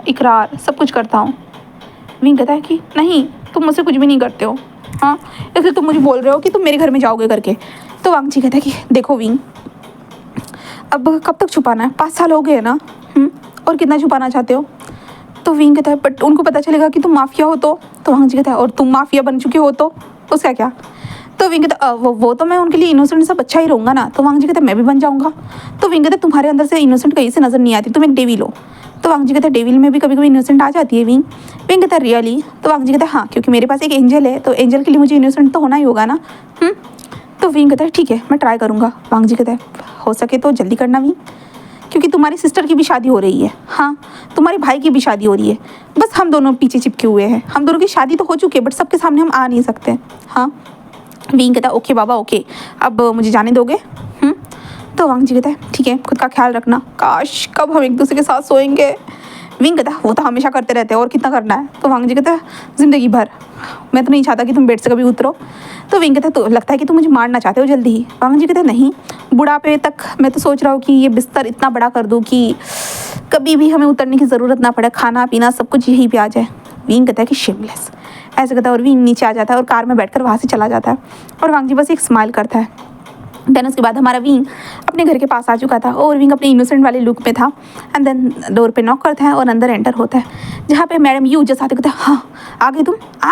इकरार सब कुछ करता हूँ। विंग कहता है कि नहीं तुम मुझसे कुछ भी नहीं करते हो, हाँ इसलिए तुम मुझे बोल रहे हो कि तुम मेरे घर में जाओगे करके। तो वांग जी कहता है कि देखो विंग अब कब तक छुपाना है, 5 साल हो गए ना, और कितना छुपाना चाहते हो। तो विंग कहता है बट उनको पता चलेगा कि तुम माफिया हो तो वांग जी कहता है और तुम माफिया बन चुके हो तो उसका क्या। तो विंग कहता है वो तो मैं उनके लिए इनोसेंट सब अच्छा ही रहूँगा ना। तो वांग जी कहता है मैं भी बन जाऊँगा। तो विंग कहता है तुम्हारे अंदर से इनोसेंट कहीं से नज़र नहीं आती, तुम एक डेविल हो। तो वांग जी कहता है डेविल में भी कभी कभी इनोसेंट आ जाती है विंग। विंग कहता है रियली। तो वांग जी कहता है हाँ क्योंकि मेरे पास एक एंजल है, तो एंजल के लिए मुझे इनोसेंट तो होना ही होगा ना। तो विंग कहता है ठीक है मैं ट्राई करूँगा। वांग जी कहता है हो सके तो जल्दी करना विंग, क्योंकि तुम्हारी सिस्टर की भी शादी हो रही है, हाँ तुम्हारे भाई की भी शादी हो रही है, बस हम दोनों पीछे चिपके हुए हैं। हम दोनों की शादी तो हो चुकी है बट सबके सामने हम आ नहीं सकते। हाँ विंग कहता है ओके बाबा ओके, अब मुझे जाने दोगे। तो वांग जी कहता है ठीक है खुद का ख्याल रखना, काश कब हम एक दूसरे के साथ सोएंगे। विंग कहता है वो तो हमेशा करते रहते हैं और कितना करना है। तो वांग जी कहता है ज़िंदगी भर, मैं तो नहीं चाहता कि तुम बेड से कभी उतरो। तो विंग कहता है तो लगता है कि तुम मुझे मारना चाहते हो जल्दी ही। वांग जी कहता है नहीं, बुढ़ापे तक मैं तो सोच रहा हूँ कि ये बिस्तर इतना बड़ा कर दूँ कि कभी भी हमें उतरने की ज़रूरत ना पड़े, खाना पीना सब कुछ यहीं पे आ जाए। विंग कहता है कि शेमलेस, ऐसे कहता है और विंग नीचे आ जाता है और कार में बैठकर वहाँ से चला जाता है। और वांग जी बस एक स्माइल करता है। देन उसके बाद हमारा विंग अपने घर के पास आ चुका था और विंग अपने इनोसेंट वाले लुक में था। एंड देन डोर पे नॉक करता है और अंदर एंटर होता है, जहाँ पे मैडम यू जैसे आते कहते हैं हाँ आ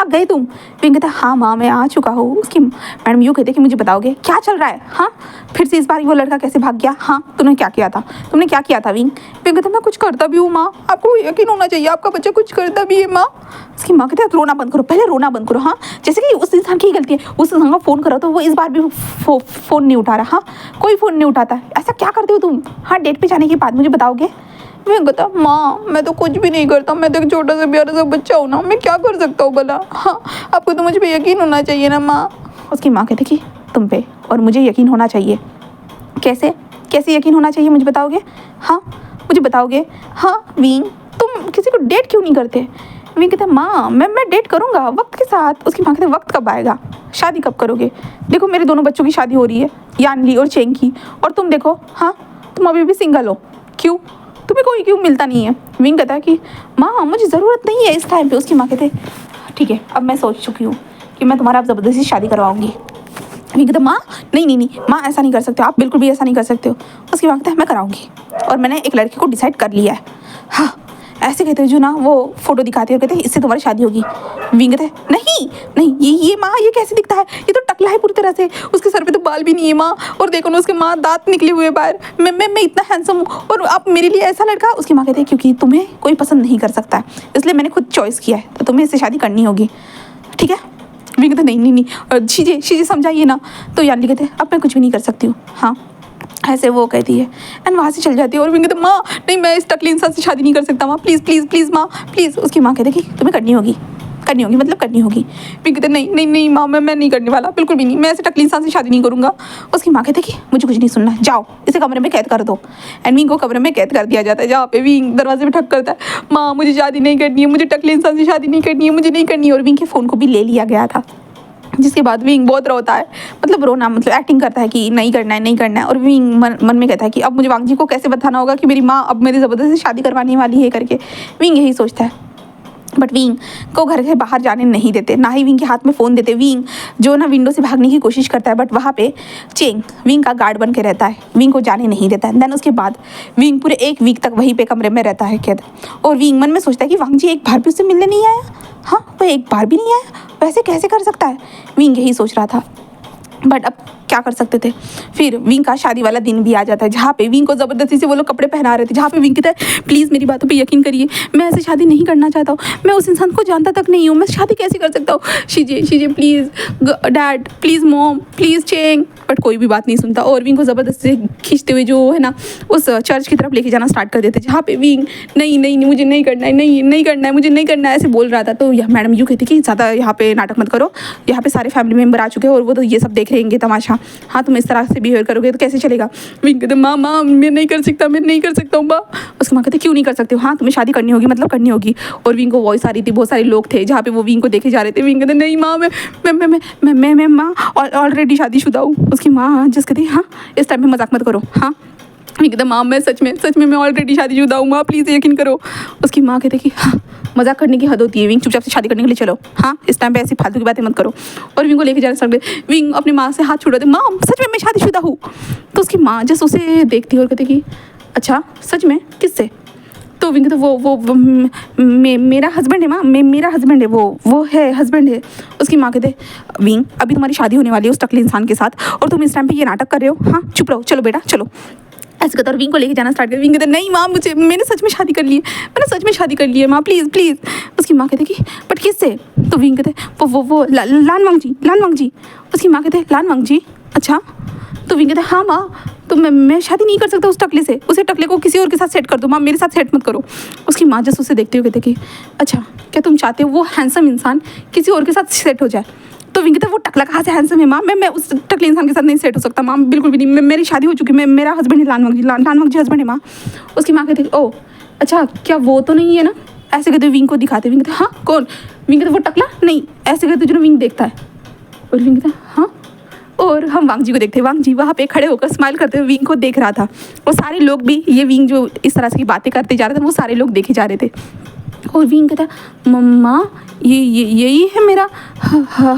गए तुम। विंग कहता है हाँ माँ मैं आ चुका हूँ। उसकी मैडम यू कहते कि मुझे बताओगे क्या चल रहा है, हाँ फिर से इस बार वो लड़का कैसे भाग गया, हाँ तुमने क्या किया था विंग। विंग कहता मैं कुछ करता भी हूँ माँ, आपको यकीन होना चाहिए आपका बच्चा कुछ करता भी है माँ। उसकी माँ कहते हैं रोना बंद करो, पहले रोना बंद करो, हाँ जैसे कि उस इंसान की गलती है, उस इंसान का फ़ोन करो तो वो इस बार भी फ़ोन नहीं उठा रहा, हाँ कोई फ़ोन नहीं उठाता, ऐसा क्या करते हो तुम, हाँ डेट पे जाने के बाद मुझे बताओगे। मैं कहता माँ मैं तो कुछ भी नहीं करता, मैं तो एक छोटा सा प्यारा सा बच्चा हूँ ना, मैं क्या कर सकता हूँ भला, हाँ आपको तो मुझ पर यकीन होना चाहिए ना माँ। उसकी माँ कहती कि तुम पे और मुझे यकीन होना चाहिए, कैसे यकीन होना चाहिए मुझे बताओगे, हाँ मुझे बताओगे। हाँ विंग तुम किसी को डेट क्यों नहीं करते। विंग कहता है माँ मैं डेट करूँगा वक्त के साथ। उसकी माँ कहते वक्त कब आएगा, शादी कब करोगे, देखो मेरे दोनों बच्चों की शादी हो रही है, यानली और चेंग की, और तुम देखो हाँ तुम अभी भी सिंगल हो, क्यों तुम्हें कोई क्यों मिलता नहीं है। विंग कहता है कि माँ मुझे ज़रूरत नहीं है इस टाइम पे। उसकी माँ कहते ठीक है अब मैं सोच चुकी हूँ कि मैं तुम्हारा अब ज़बरदस्ती शादी करवाऊँगी। विंग कहता माँ नहीं माँ ऐसा नहीं कर सकते आप, बिल्कुल भी ऐसा नहीं कर सकते हो। उसकी माँ कहता है मैं कराऊँगी और मैंने एक लड़के को डिसाइड कर लिया है, हाँ ऐसे कहते हैं जो ना वो फोटो दिखाते हैं और कहते हैं इससे तुम्हारी शादी होगी। विंग कहते हैं नहीं ये माँ ये कैसे दिखता है, ये तो टकला है पूरी तरह से, उसके सर पे तो बाल भी नहीं है माँ, और देखो ना उसके माँ दांत निकले हुए बाहर, मैं इतना हैंडसम हूँ और आप मेरे लिए ऐसा लड़का। उसकी माँ कहते हैं क्योंकि तुम्हें कोई पसंद नहीं कर सकता इसलिए मैंने खुद चॉइस किया है, तो तुम्हें इससे शादी करनी होगी, ठीक है। विंग कहते नहीं और शीजे समझाइए ना। तो यानी कहते अब मैं कुछ भी नहीं कर सकती हूँ, हाँ ऐसे वो कहती है एंड वहाँ से चल जाती है। और विंग कहते माँ नहीं मैं इस टकली इंसान से शादी नहीं कर सकता माँ, प्लीज़ माँ प्लीज़। उसकी माँ कहते कि तुम्हें करनी होगी मतलब करनी होगी। विंग कहते नहीं माँ मैं नहीं करने वाला, बिल्कुल भी नहीं, मैं ऐसे टकली इंसान से शादी नहीं करूँगा। उसकी माँ कहते कि मुझे कुछ नहीं सुनना, जाओ इसे कमरे में कैद कर दो। एंड विंग को कमरे में कैद कर दिया जाता है, जहाँ पे विंग दरवाजे में ठक करता है माँ मुझे शादी नहीं करनी है, मुझे टकली इंसान से शादी नहीं करनी है, मुझे नहीं करनी है। और विंग के फ़ोन को भी ले लिया गया था, जिसके बाद विंग बहुत रोता है, मतलब एक्टिंग करता है कि नहीं करना है। और विंग मन में कहता है कि अब मुझे वांग जी को कैसे बताना होगा कि मेरी माँ अब मेरी ज़बरदस्ती शादी करवाने वाली है करके। विंग यही सोचता है, बट विंग को घर से बाहर जाने नहीं देते, ना ही विंग के हाथ में फ़ोन देते। विंग जो ना विंडो से भागने की कोशिश करता है, बट वहाँ पे चेंग विंग का गार्ड बन के रहता है, विंग को जाने नहीं देता है। देन उसके बाद विंग पूरे 1 वीक तक वहीं पे कमरे में रहता है कैद। और विंग मन में सोचता है कि वांग जी एक बार भी उससे मिलने नहीं आया, हाँ वो एक बार भी नहीं आया, वैसे कैसे कर सकता है। विंग यही सोच रहा था, बट अब क्या क्या कर सकते थे। फिर विंग का शादी वाला दिन भी आ जाता है जहाँ पे विंग को ज़बरदस्ती से वो लोग कपड़े पहना रहे थे, जहाँ पे विंग कहता है प्लीज़ मेरी बातों पे यकीन करिए, मैं ऐसे शादी नहीं करना चाहता हूँ, मैं उस इंसान को जानता तक नहीं हूँ, मैं शादी कैसे कर सकता हूँ, शीजे please dad, please mom, please चेंग। बट कोई भी बात नहीं सुनता और विंग को ज़बरदस्ती से खींचते हुए जो है ना उस चर्च की तरफ लेके जाना स्टार्ट कर देते, जहाँ पे विंग नहीं मुझे नहीं करना है, नहीं करना है, मुझे नहीं करना है ऐसे बोल रहा था। तो यह मैडम यूँ कहती कि ज़्यादा यहाँ पे नाटक मत करो, यहाँ पे सारे फैमिली मेम्बर आ चुके हैं और वो तो ये सब देख रहेंगे तमाशा, हाँ तुम इस तरह से बिहेव करोगे तो कैसे चलेगा। विंग कहते माँ मैं नहीं कर सकता हूँ माँ। उसकी माँ कहते क्यों नहीं कर सकते हो, हाँ तुम्हें शादी करनी होगी मतलब करनी होगी। और विंग को वॉइस आ रही थी, बहुत सारे लोग थे जहाँ पे वो विंग को देखे जा रहे थे। विंग कहते नहीं माँ मैं माँ ऑलरेडी शादीशुदा हूँ। उसकी माँ जस्ट कहती हाँ इस टाइम पे मजाक मत करो, हाँ एकदम माँ मैं सच में मैं ऑलरेडी शादीशुदा हूँ माँ प्लीज़ यकीन करो। उसकी माँ कहते कि हाँ मजाक करने की हद होती है, विंग चुपचाप से शादी करने के लिए चलो, हाँ इस टाइम पे ऐसी फालतू की बातें मत करो। और विंग को लेके जाने सकते, विंग अपनी माँ से हाथ छुड़ाते, माँ सच में मैं शादीशुदा हूँ। तो उसकी माँ जस्ट उसे देखती है और कहती कि अच्छा सच में किससे। तो विंग तो वो मेरा हस्बैंड है माँ, मेरा हस्बैंड है, वो है हस्बैंड है। उसकी माँ कहते विंग अभी तुम्हारी शादी होने वाली है उस टकले इंसान के साथ और तुम इस टाइम पे ये नाटक कर रहे हो, हाँ चुप रहो, चलो बेटा चलो। ऐसे कहता और विंग को लेके जाना स्टार्ट कर। विंग कहते नहीं माँ मैंने सच में शादी कर ली है माँ प्लीज़। उसकी माँ कहते कि बट किससे। तो विंग कहते वो लान वांग जी। उसकी माँ कहते लान वांग जी, अच्छा। तो विंग कहते हाँ माँ तो मैं शादी नहीं कर सकता उस टकले से, उसे टकले को किसी और के साथ सेट कर दो माँ, मेरे साथ सेट मत करो। उसकी माँ जस्ट उसे देखते हुए कहते कि अच्छा क्या तुम चाहते हो वो हैंडसम इंसान किसी और के साथ सेट हो जाए। तो विंग कहता वो टकला कहाँ से हैंडसम है माँ, मैं उस टकले इंसान के साथ नहीं सेट हो सकता माँ, बिल्कुल भी नहीं, मेरी शादी हो चुकी है, मेरा हस्बैंड है लान वांग जी हस्बैंड है माँ। उसकी माँ कहती ओ अच्छा क्या वो तो नहीं है ना, ऐसे कहते विंग को दिखाते। विंग कहते हाँ कौन। विंग कहते वो टकला नहीं, ऐसे कहते जो विंग देखता है। और विंग कहता हाँ। और हम वांग जी को देखते, वांग जी वहाँ पे खड़े होकर स्माइल करते हुए विंग को देख रहा था। और सारे लोग भी ये विंग जो इस तरह से बातें करते जा रहे थे वो सारे लोग देखे जा रहे थे। और विंग कहता मम्मा यही है मेरा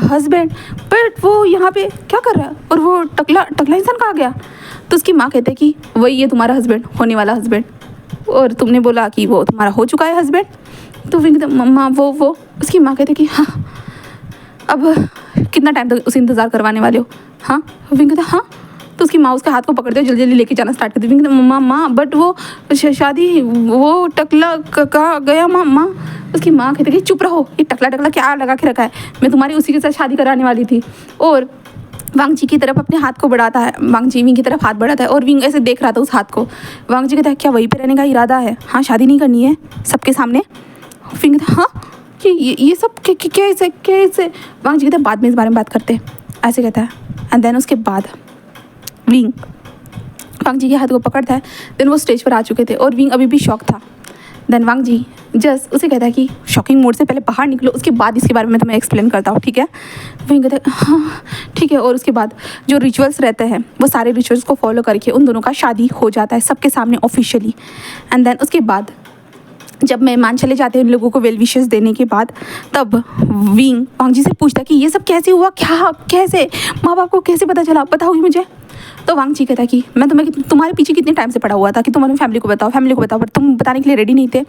हस्बैंड, बट वो यहाँ पे क्या कर रहा है और वो टकला इंसान कहाँ गया। तो उसकी माँ कहते कि वही है तुम्हारा हस्बैंड, होने वाला हस्बैंड, और तुमने बोला कि वो तुम्हारा हो चुका है हस्बैंड। तो विंग कहता मम्मा वो। उसकी माँ कहते कि हाँ अब कितना टाइम तक उसे इंतज़ार करवाने वाले हो, हाँ। विंग कहता हाँ। तो उसकी माँ उसके हाथ को पकड़ते हुए जल्दी लेके जाना स्टार्ट करती। विंग कहता माँ बट वो शादी वो टकला कहाँ गया माँ। उसकी माँ कहती कि चुप रहो, ये टकला क्या लगा के रखा है, मैं तुम्हारी उसी के साथ शादी कराने वाली थी। और वांग जी की तरफ अपने हाथ को बढ़ाता है, वांग जी विंग की तरफ हाथ बढ़ाता है और विंग ऐसे देख रहा था उस हाथ को। वांग जी कहता है क्या वहीं पर रहने का इरादा है, हाँ शादी नहीं करनी है सबके सामने। विंग कहता हाँ ये सब कैसे। वांग जी कहता है बाद में इस बारे में बात करते, ऐसे कहता है। एंड देन उसके बाद विंग वांग जी के हाथ को पकड़ता है। देन वो स्टेज पर आ चुके थे और विंग अभी भी शॉक था। देन वांग जी जस्ट उसे कहता है कि शॉकिंग मोड से पहले बाहर निकलो, उसके बाद इसके बारे में तुम्हें एक्सप्लेन करता हूँ, ठीक है। विंग कहता है हाँ ठीक है। और उसके बाद जो रिचुअल्स रहते हैं वो सारे रिचुअल्स को फॉलो करके उन दोनों का शादी हो जाता है सबके सामने ऑफिशियली। एंड देन उसके बाद जब मेहमान चले जाते हैं उन लोगों को वेल विशेस देने के बाद, तब विंग वांग जी से पूछता कि ये सब कैसे हुआ, क्या कैसे, माँ बाप को कैसे पता चला, बताओगी मुझे। तो वांग जी कहता कि मैं तुम्हारे पीछे कितने टाइम से पड़ा हुआ था कि तुम अपनी फैमिली को बताओ, बट तुम बताने के लिए रेडी नहीं थे।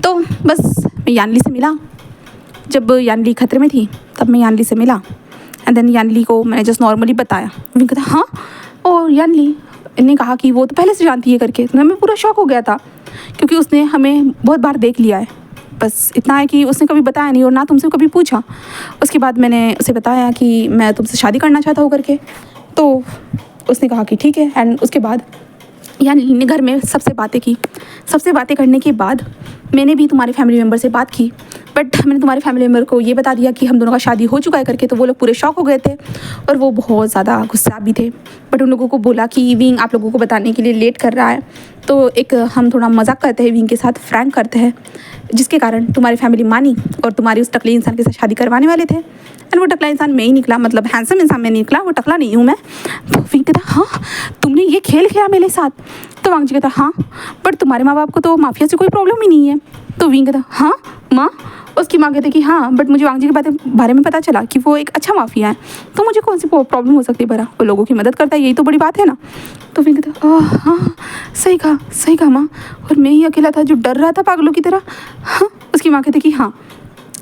तो बस मैं यानली से मिला, जब यानली खतरे में थी तब मैं यानली से मिला। एंड देन यानली को मैंने जस्ट नॉर्मली बताया। विंग कहता हाँ। और यानली ने कहा कि वो तो पहले से जानती है करके। तो मैं पूरा शॉक हो गया था क्योंकि उसने हमें बहुत बार देख लिया है, बस इतना है कि उसने कभी बताया नहीं और ना तुमसे कभी पूछा। उसके बाद मैंने उसे बताया कि मैं तुमसे शादी करना चाहता हूँ करके। तो उसने कहा कि ठीक है। एंड उसके बाद यानी ने घर में सबसे बातें करने के बाद मैंने भी तुम्हारे फैमिली मेम्बर से बात की, बट मैंने तुम्हारे फैमिली मेम्बर को ये बता दिया कि हम दोनों का शादी हो चुका है करके। तो वो लोग पूरे शॉक हो गए थे और वो बहुत ज़्यादा गुस्सा भी थे। बट उन लोगों को बोला कि विंग आप लोगों को बताने के लिए लेट कर रहा है, तो एक हम थोड़ा मजाक करते हैं विंग के साथ, फ्रैंक करते हैं, जिसके कारण तुम्हारी फैमिली मानी और तुम्हारी उस टकले इंसान के साथ शादी करवाने वाले थे। एंड वो टकला इंसान मैं ही निकला, मतलब हैंडसम इंसान में निकला, वो टकला नहीं हूँ मैं। तो विंग कहता हाँ तुमने ये खेल खेला मेरे साथ। तो वांग जी कहता हाँ बट तुम्हारे माँ बाप को तो माफिया से कोई प्रॉब्लम ही नहीं है। तो विंग कहता हाँ माँ। उसकी माँ कहती कि हाँ बट मुझे वांग जी के बारे में पता चला कि वो एक अच्छा माफिया है, तो मुझे कौन सी प्रॉब्लम हो सकती है, भरा वो लोगों की मदद करता है, यही तो बड़ी बात है ना। तो विंग कहता हाँ सही कहा माँ, और मैं ही अकेला था जो डर रहा था पागलों की तरह। हाँ। उसकी माँ कहती कि हाँ।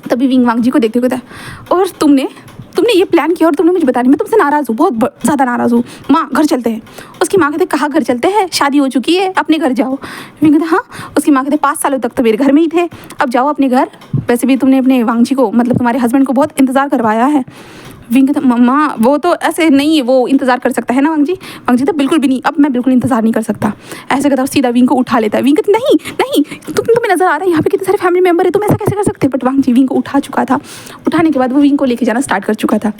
तभी विंग वांग जी को देखते कहता है और तुमने तुमने ये प्लान किया और तुमने मुझे बताया नहीं, मैं तुमसे नाराज़ हूँ, बहुत ज़्यादा नाराज़ हूँ। माँ घर चलते हैं। उसकी माँ कहते कहाँ घर चलते हैं, शादी हो चुकी है, अपने घर जाओ। विंग कहते हाँ। उसकी माँ कहते 5 सालों तक तो मेरे घर में ही थे, अब जाओ अपने घर, वैसे भी तुमने अपने वांगजी को मतलब तुम्हारे हस्बैंड को बहुत इंतज़ार करवाया है। विंग कहता मम्मा वो तो ऐसे नहीं है, वो इंतज़ार कर सकता है ना वांगजी। वांगजी तो बिल्कुल भी नहीं, अब मैं बिल्कुल इंतज़ार नहीं कर सकता। ऐसे कहता सीधा विंग को उठा लेता है। विंग कहता नहीं नहीं, तुम्हें नज़र आ रहा है यहाँ पे कितने सारे फैमिली मेम्बर है, तुम ऐसा कैसे कर सकते हो। बट वांगजी विंग को उठा चुका था। उठाने के बाद वो विंग को लेके जाना स्टार्ट कर चुका था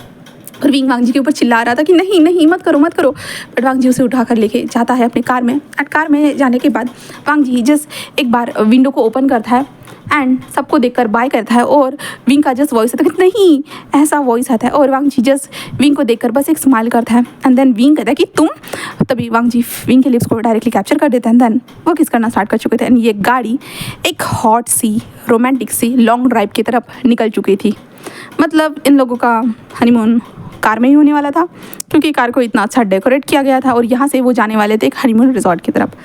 और विंग वांगजी के ऊपर चिल्ला रहा था कि नहीं नहीं मत करो मत करो। बट वांगजी उसे उठा कर लेके जाता है अपने कार में। एंड कार में जाने के बाद वांगजी जस्ट एक बार विंडो को ओपन करता है एंड सबको देखकर बाय करता है और विंग का जस्ट वॉइस आता है कि नहीं, ऐसा वॉइस आता है और वांगजी जस्ट विंग को देखकर बस एक स्माइल करता है। एंड देन विंग कहता है कि तुम, तभी वांगजी विंग के लिप्स को डायरेक्टली कैप्चर कर देता है। एंड देन वो किस करना स्टार्ट कर चुके थे एंड ये गाड़ी एक हॉट सी रोमांटिक सी लॉन्ग ड्राइव की तरफ निकल चुकी थी। मतलब इन लोगों का हनीमून कार में ही होने वाला था क्योंकि कार को इतना अच्छा डेकोरेट किया गया था और यहाँ से वो जाने वाले थे एक हनीमून रिजॉर्ट की तरफ।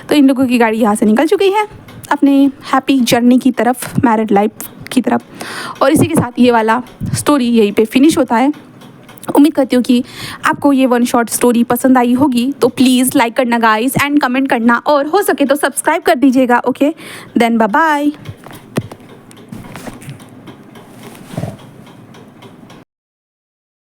तो इन लोगों की गाड़ी यहाँ से निकल चुकी है अपने हैप्पी जर्नी की तरफ, मैरिड लाइफ की तरफ। और इसी के साथ ये वाला स्टोरी यहीं पे फिनिश होता है। उम्मीद करती हूँ कि आपको ये वन शॉट स्टोरी पसंद आई होगी, तो प्लीज़ लाइक करना गाइस एंड कमेंट करना और हो सके तो सब्सक्राइब कर दीजिएगा। Okay then bye bye.